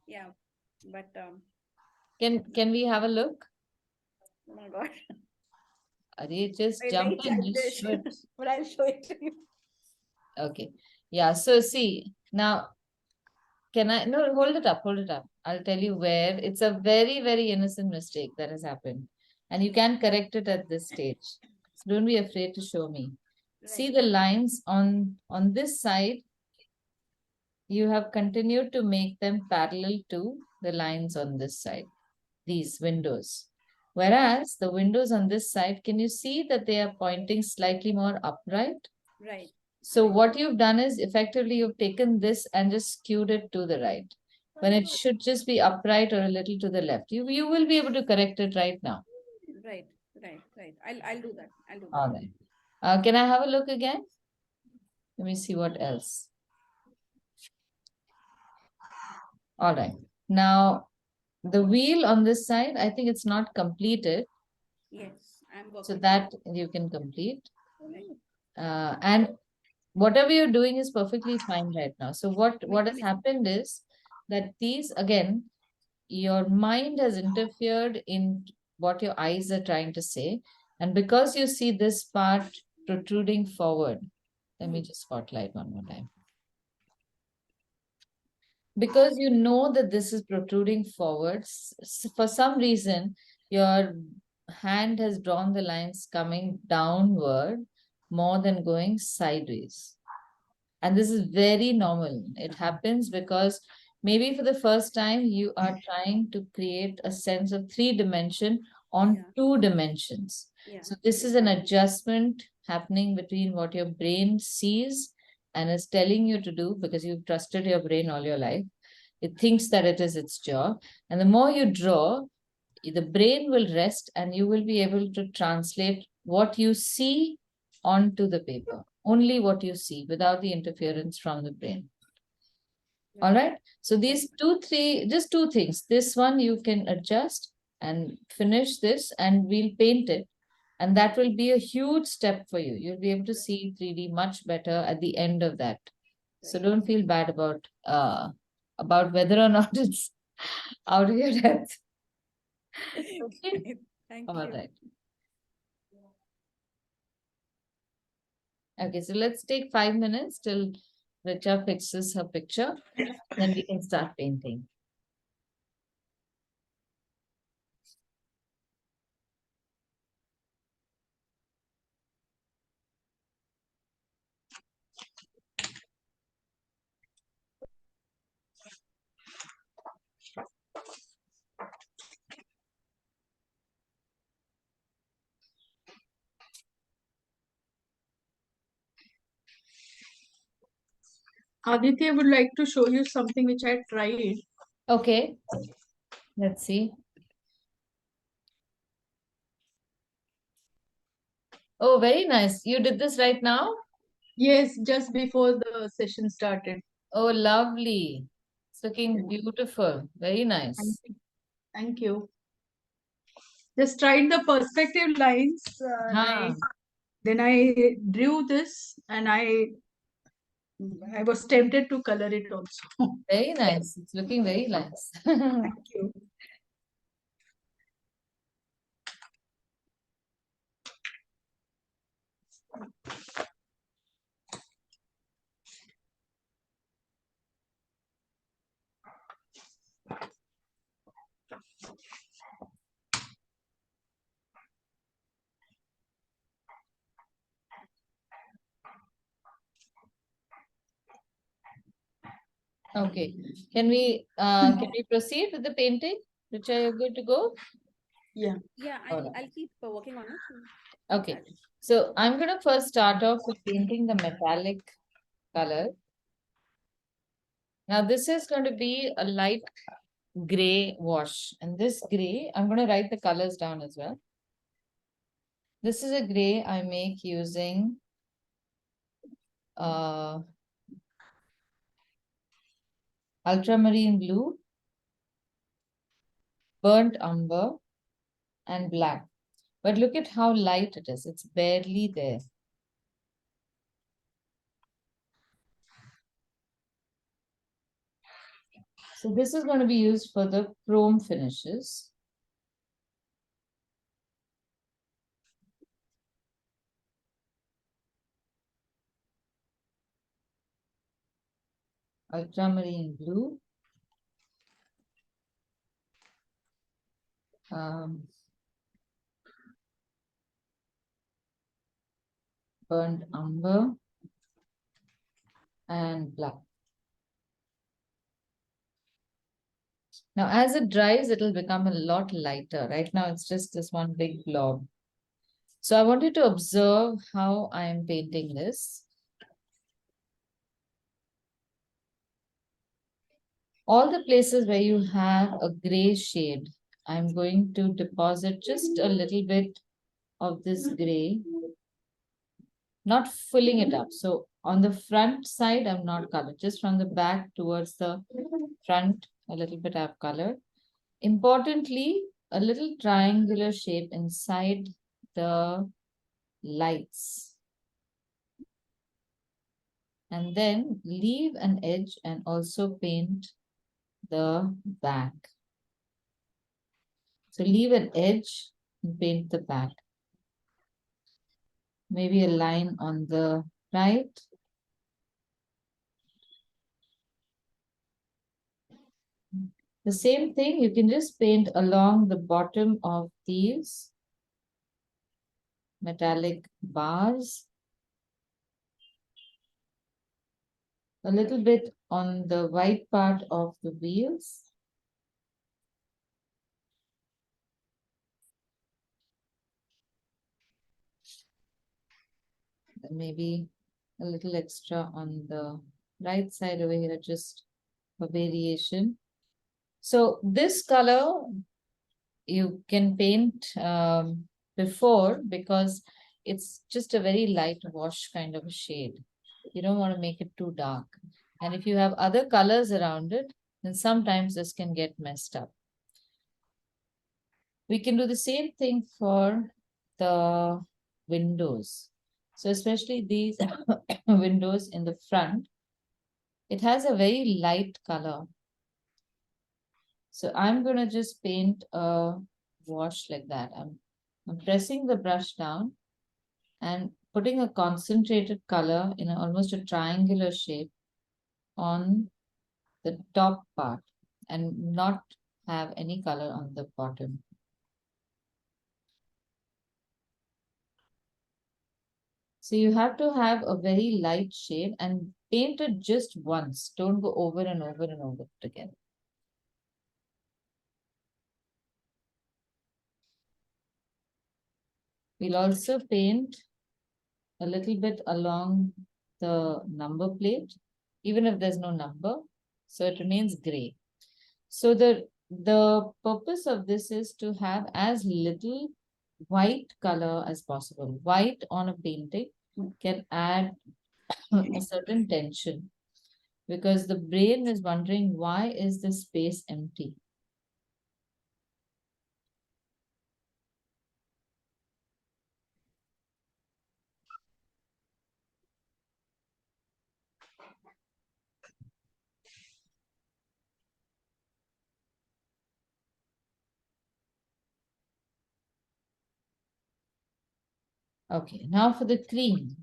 Yeah. But Can we have a look? oh my god. Arey, just I'm jump very in, just childish. show it. But I'll show it to you. Okay. Yeah, so see, now can I, no, hold it up, hold it up. I'll tell you where. It's a very, very innocent mistake that has happened. And you can correct it at this stage. So don't be afraid to show me. See Right. the lines on this side, you have continued to make them parallel to the lines on this side, these windows. Whereas the windows on this side, can you see that they are pointing slightly more upright? Right. So what you've done is effectively you've taken this and just skewed it to the right, when it should just be upright or a little to the left. You will be able to correct it right now. Right. Right. I'll do that. I'll do that. All right. Can I have a look again? Let me see what else. All right. Now, the wheel on this side, I think it's not completed. Yes, I'm So working. that you can complete. Right. And whatever you're doing is perfectly fine right now. So what has Amazing. happened is that these, again, your mind has interfered in what your eyes are trying to say. And because you see this part protruding forward, let me just spotlight one more time. Because you know that this is protruding forwards, for some reason, your hand has drawn the lines coming downward more than going sideways. And this is very normal. It happens because maybe for the first time you are trying to create a sense of 3 dimension on Yeah. 2 dimensions. Yeah. So this is an adjustment happening between what your brain sees and is telling you to do, because you've trusted your brain all your life. It thinks that it is its job. And the more you draw, the brain will rest and you will be able to translate what you see onto the paper. Only what you see without the interference from the brain. All right. So these just 2 things. This one you can adjust and finish this and we'll paint it. And that will be a huge step for you. You'll be able to see 3D much better at the end of that. So don't feel bad about whether or not it's out of your depth. Okay. Thank All you. right. Okay, so let's take 5 minutes till Richa fixes her picture. Then we can start painting. Aditya would like to show you something which I tried. Okay, let's see. Oh, very nice. You did this right now? Yes, just before the session started. Oh, lovely. It's looking beautiful. Very Thank nice. you. Thank you. Just tried the perspective lines. Huh. Then I drew this and I was tempted to color it also. Very nice. It's looking very nice. Thank you. Okay. Can we proceed with the painting? Richa, you're good to go? Yeah, Alright. I'll keep working on it. Okay, so I'm gonna first start off with painting the metallic color. Now this is going to be a light gray wash, and this gray, I'm going to write the colors down as well. This is a gray I make using ultramarine blue, burnt umber, and black. But look at how light it is. It's barely there. So this is going to be used for the chrome finishes. Ultramarine blue. Burnt umber and black. Now, as it dries, it'll become a lot lighter. Right now, it's just this one big blob. So I want you to observe how I am painting this. All the places where you have a gray shade, I'm going to deposit just a little bit of this gray, not filling it up. So on the front side, I'm not colored, just from the back towards the front, a little bit I've colored. Importantly, a little triangular shape inside the lights. And then leave an edge and also paint the back. So leave an edge and paint the back. Maybe a line on the right. The same thing, you can just paint along the bottom of these metallic bars. A little bit on the white part of the wheels. Maybe a little extra on the right side over here, just for variation. So this color you can paint before, because it's just a very light wash kind of a shade. You don't want to make it too dark. And if you have other colors around it, then sometimes this can get messed up. We can do the same thing for the windows. So especially these windows in the front, it has a very light color. So I'm going to just paint a wash like that. I'm pressing the brush down and putting a concentrated color in almost a triangular shape on the top part and not have any color on the bottom. So you have to have a very light shade and paint it just once. Don't go over and over and over it again. We'll also paint a little bit along the number plate, even if there's no number, so it remains gray. So the purpose of this is to have as little white color as possible. White on a painting can add a certain tension, because the brain is wondering, why is this space empty? Okay, now for the cream.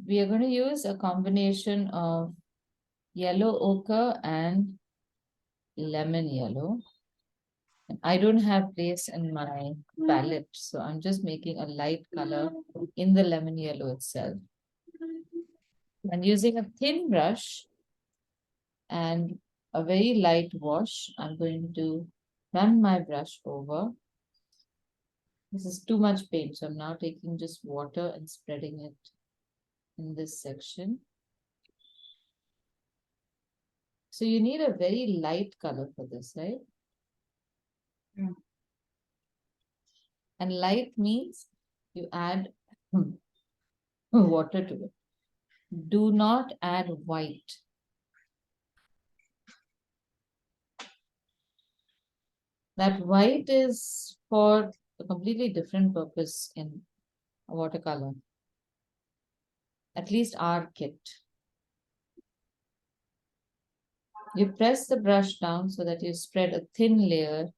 We are going to use a combination of yellow ochre and lemon yellow. I don't have place in my palette, so I'm just making a light color in the lemon yellow itself. And using a thin brush and a very light wash, I'm going to run my brush over. This is too much paint, so I'm now taking just water and spreading it in this section. So you need a very light color for this, right? Yeah. And light means you add water to it. Do not add white. That white is for a completely different purpose in a watercolor. At least our kit. You press the brush down so that you spread a thin layer,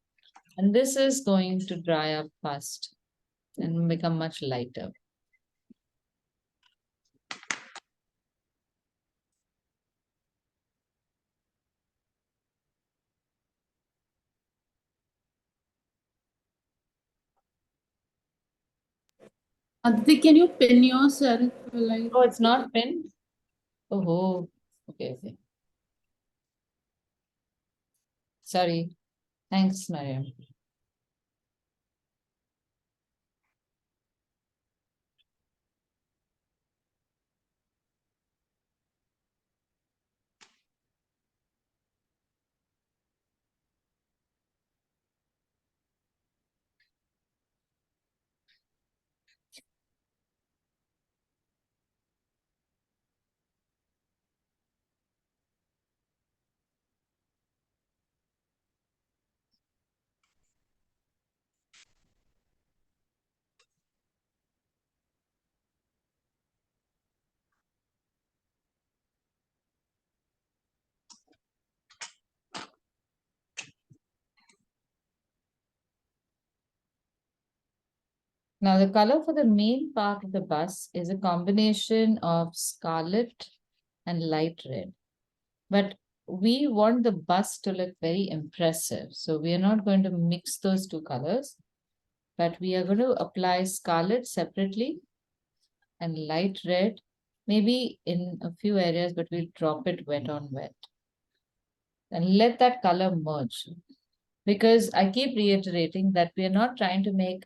and this is going to dry up fast and become much lighter. Aditi, can you pin yourself? Like, Oh, it's not pinned? Oh, okay, okay. Sorry. Thanks, Mariam. Now, the color for the main part of the bus is a combination of scarlet and light red. But we want the bus to look very impressive. So we are not going to mix those two colors, but we are going to apply scarlet separately and light red, maybe in a few areas, but we'll drop it wet on wet. And let that color merge. Because I keep reiterating that we are not trying to make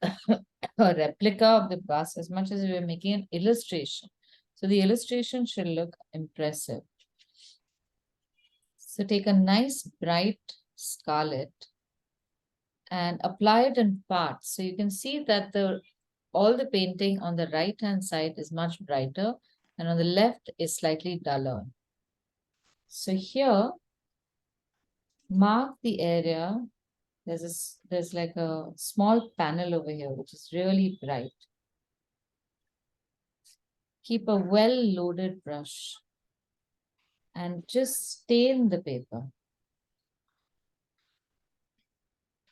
a replica of the bus as much as we are making an illustration. So the illustration should look impressive. So take a nice bright scarlet and apply it in parts. So you can see that all the painting on the right hand side is much brighter and on the left is slightly duller. So here, mark the area. There's like a small panel over here which is really bright. Keep a well-loaded brush and just stain the paper.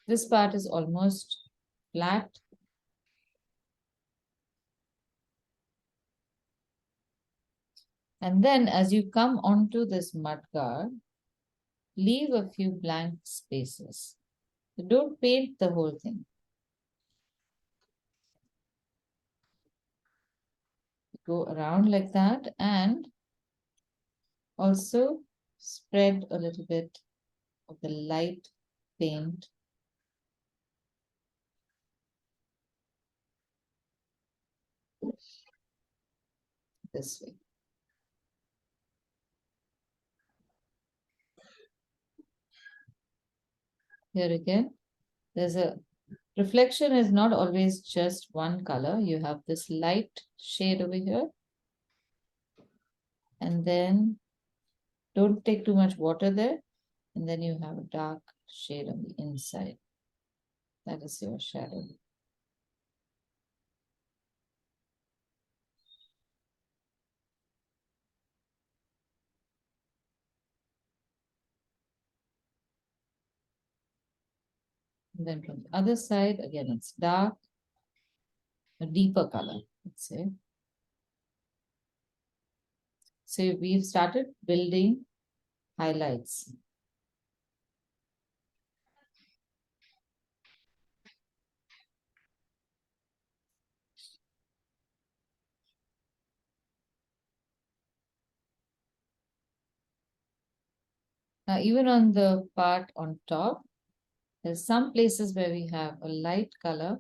This part is almost flat. And then as you come onto this mudguard, leave a few blank spaces. Don't paint the whole thing. Go around like that and also spread a little bit of the light paint this way. Here again, there's a reflection is not always just one color. You have this light shade over here. And then don't take too much water there. And then you have a dark shade on the inside. That is your shadow. And then from the other side, again, it's dark, a deeper color, let's say. So we've started building highlights. Now, even on the part on top, There's some places where we have a light color.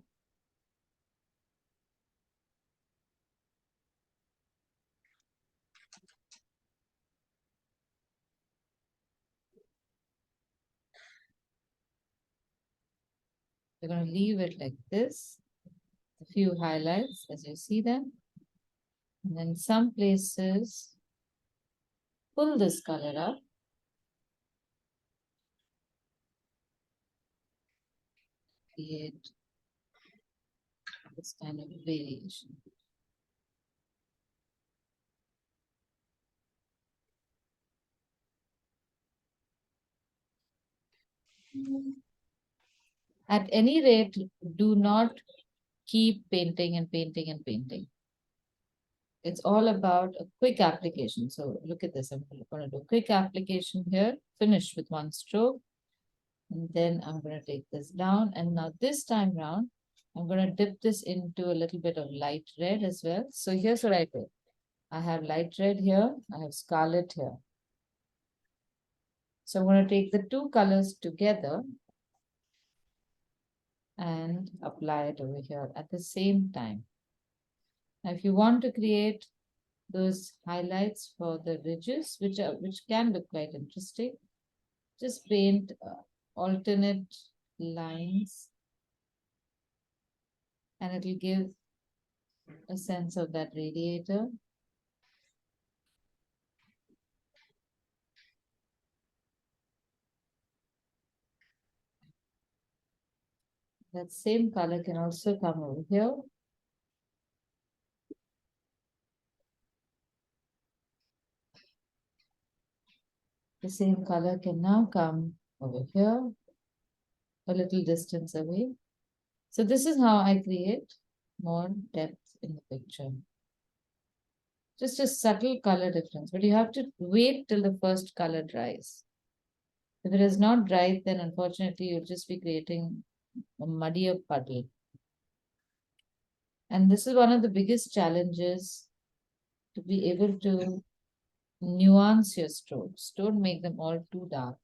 We're going to leave it like this. A few highlights as you see them. And then some places, pull this color up. Create this kind of variation. At any rate, do not keep painting and painting and painting. It's all about a quick application. So look at this. I'm going to do quick application here, finish with one stroke. And then I'm going to take this down. And now this time round, I'm going to dip this into a little bit of light red as well. So here's what I do. I have light red here. I have scarlet here. So I'm going to take the two colors together and apply it over here at the same time. Now, if you want to create those highlights for the ridges, which can look quite interesting, just paint alternate lines, and it will give a sense of that radiator. That same color can also come over here. The same color can now come over here, a little distance away. So this is how I create more depth in the picture. Just a subtle color difference, but you have to wait till the first color dries. If it is not dried, then unfortunately you'll just be creating a muddier puddle. And this is one of the biggest challenges, to be able to nuance your strokes. Don't make them all too dark.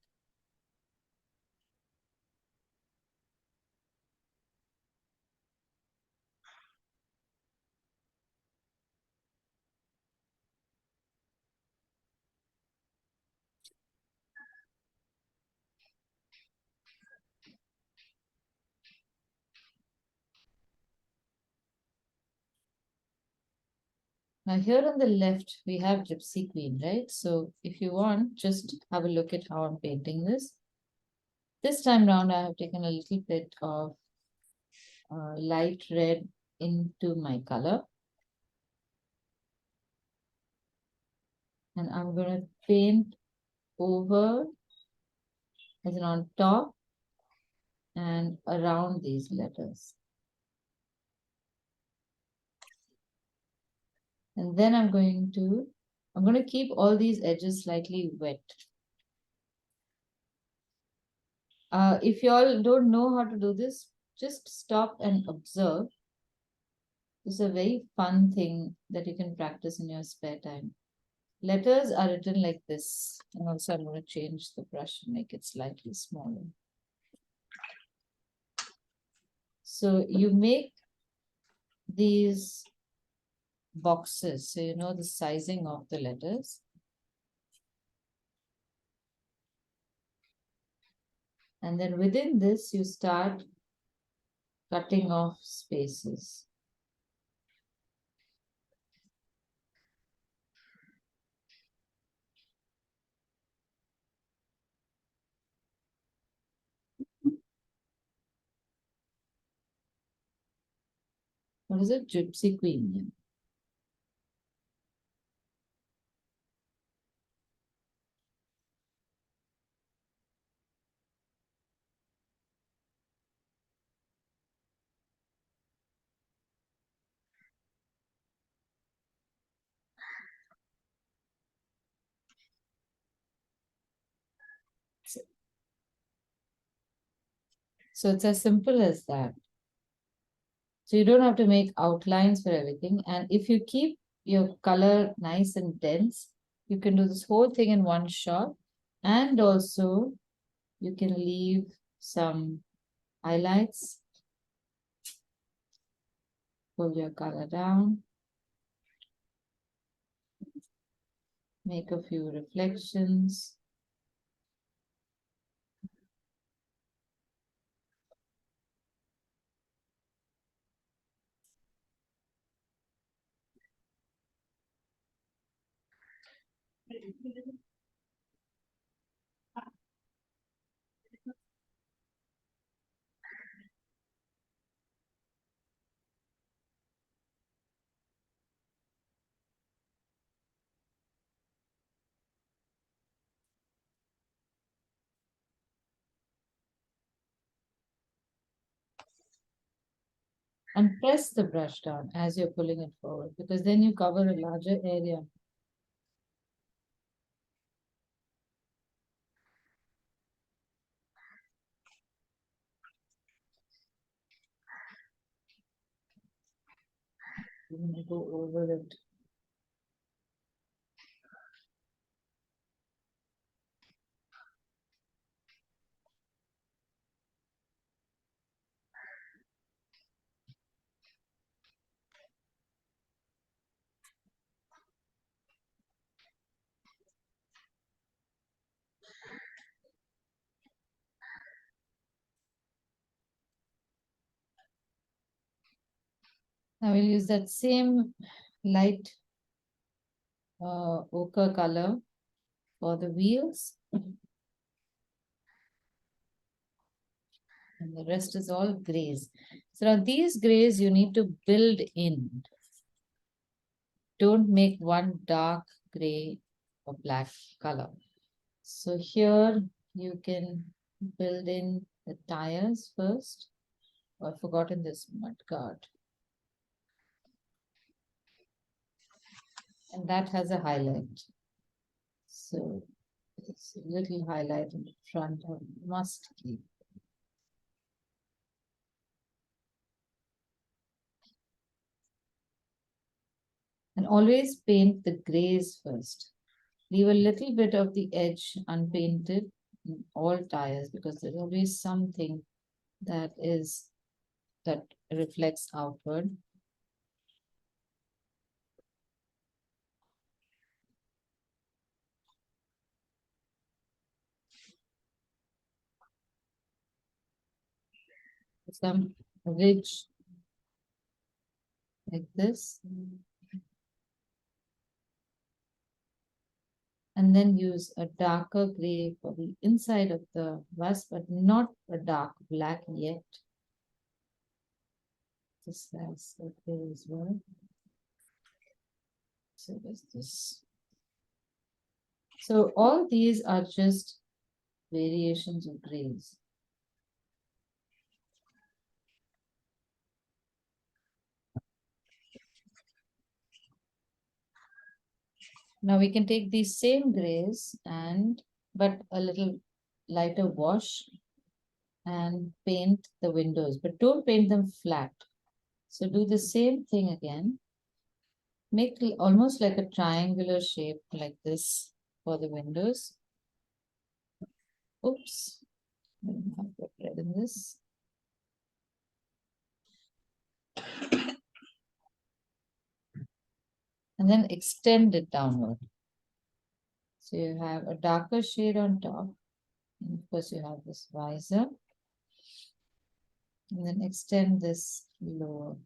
Now here on the left, we have Gypsy Queen, right? So if you want, just have a look at how I'm painting this. This time round, I have taken a little bit of light red into my color. And I'm going to paint over, as in on top and around these letters. And then I'm going to keep all these edges slightly wet. If you all don't know how to do this, just stop and observe. It's a very fun thing that you can practice in your spare time. Letters are written like this. And also I'm going to change the brush and make it slightly smaller. So you make these boxes, so you know the sizing of the letters. And then within this, you start cutting off spaces. What is it? Gypsy Queen. So it's as simple as that. So you don't have to make outlines for everything. And if you keep your color nice and dense, you can do this whole thing in one shot. And also you can leave some highlights. Pull your color down. Make a few reflections. And press the brush down as you're pulling it forward, because then you cover a larger area. You're going to go over it. Now we'll use that same light ochre color for the wheels. And the rest is all grays. So now these grays you need to build in. Don't make one dark gray or black color. So here you can build in the tires first. Oh, I've forgotten this mud guard. And that has a highlight. So it's a little highlight in the front of must keep. And always paint the grays first. Leave a little bit of the edge unpainted in all tires, because there's always something that reflects outward. Some ridge like this. And then use a darker gray for the inside of the bus, but not a dark black yet. This has okay as well. So there's this. So all these are just variations of grays. Now we can take these same grays but a little lighter wash and paint the windows, but don't paint them flat. So do the same thing again. Make almost like a triangular shape like this for the windows. Oops, I don't have the red in this. And then extend it downward. So you have a darker shade on top. And of course you have this visor. And then extend this lower.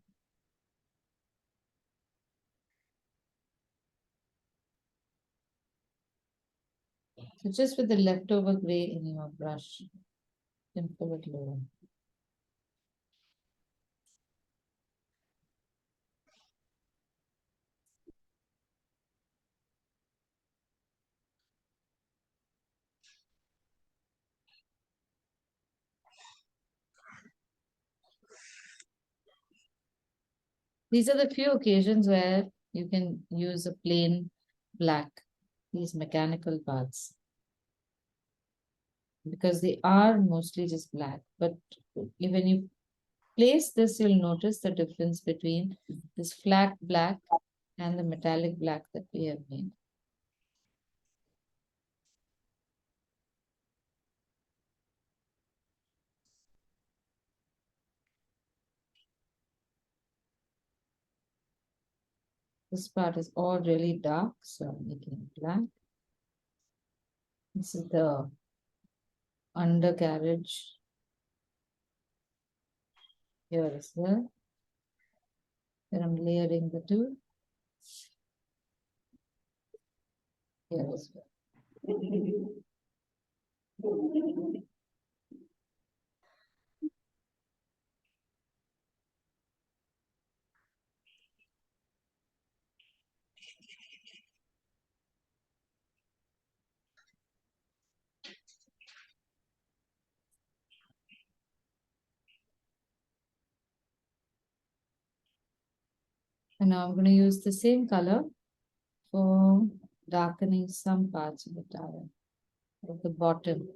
So just with the leftover gray in your brush, you can pull it lower. These are the few occasions where you can use a plain black, these mechanical parts, because they are mostly just black. But when you place this, you'll notice the difference between this flat black and the metallic black that we have made. This part is all really dark, so I'm making it black. This is the undercarriage here as well. Then I'm layering the two here as well. And now I'm going to use the same color for darkening some parts of the tire, of the bottom.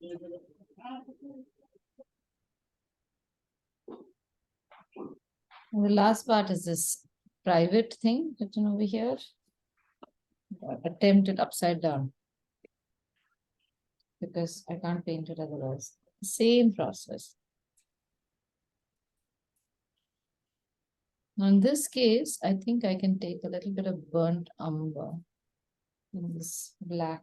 And the last part is this private thing written over here. Attempt it upside down because I can't paint it otherwise. Same process. Now in this case, I think I can take a little bit of burnt umber in this black.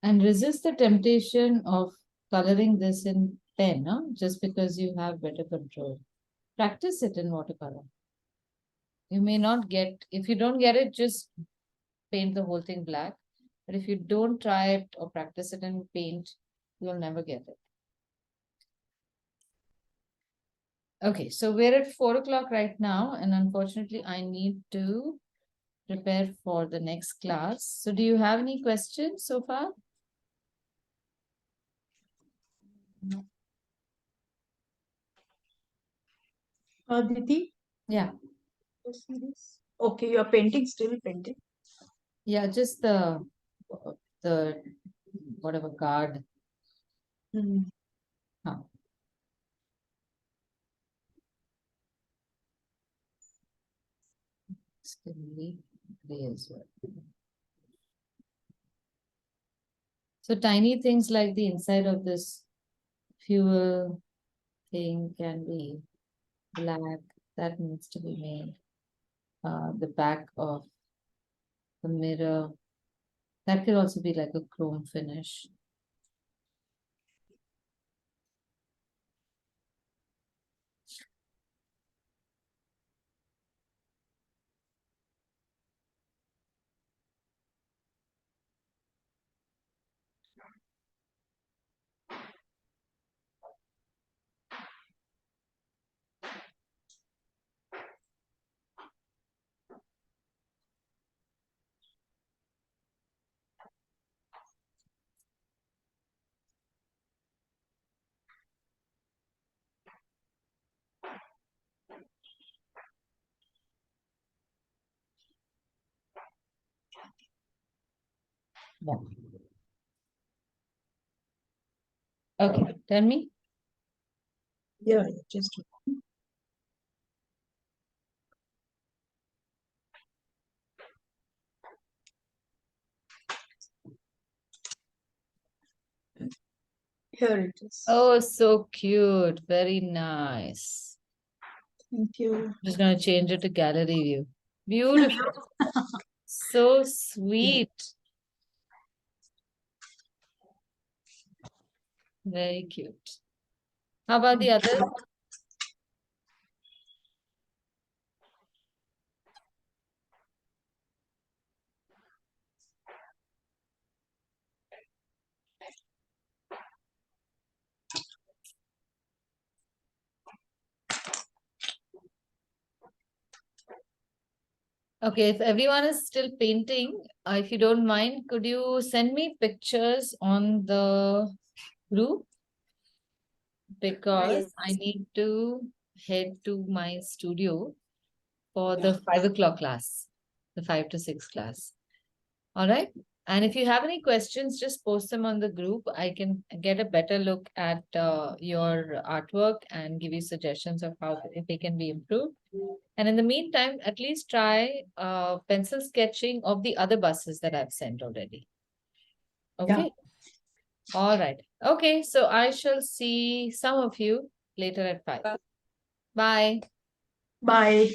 And resist the temptation of coloring this in pen, huh? Just because you have better control. Practice it in watercolor. You may not get, if you don't get it, just paint the whole thing black. But if you don't try it or practice it in paint, you'll never get it. Okay, so we're at 4 o'clock right now, and unfortunately, I need to prepare for the next class. So, do you have any questions so far? Diti, Yeah, okay, you are painting, still painting. yeah, just the whatever card. Huh. It's gonna be gray as well. So tiny things like the inside of this fuel thing can be black. That needs to be made. The back of the mirror. That could also be like a chrome finish. Yeah. Okay, tell me. Yeah, just here it is. Oh, so cute. Very nice. Thank you. Just gonna change it to gallery view. Beautiful. So sweet. Very cute. How about the others? Okay, if everyone is still painting, if you don't mind, could you send me pictures on the group? Because I Yes. need to head to my studio for the 5 o'clock class, the 5 to 6 class. All right. And if you have any questions, just post them on the group. I can get a better look at your artwork and give you suggestions of how if they can be improved. And in the meantime, at least try pencil sketching of the other buses that I've sent already. Okay. All right. Okay. So I shall see some of you later at 5. Bye. Bye.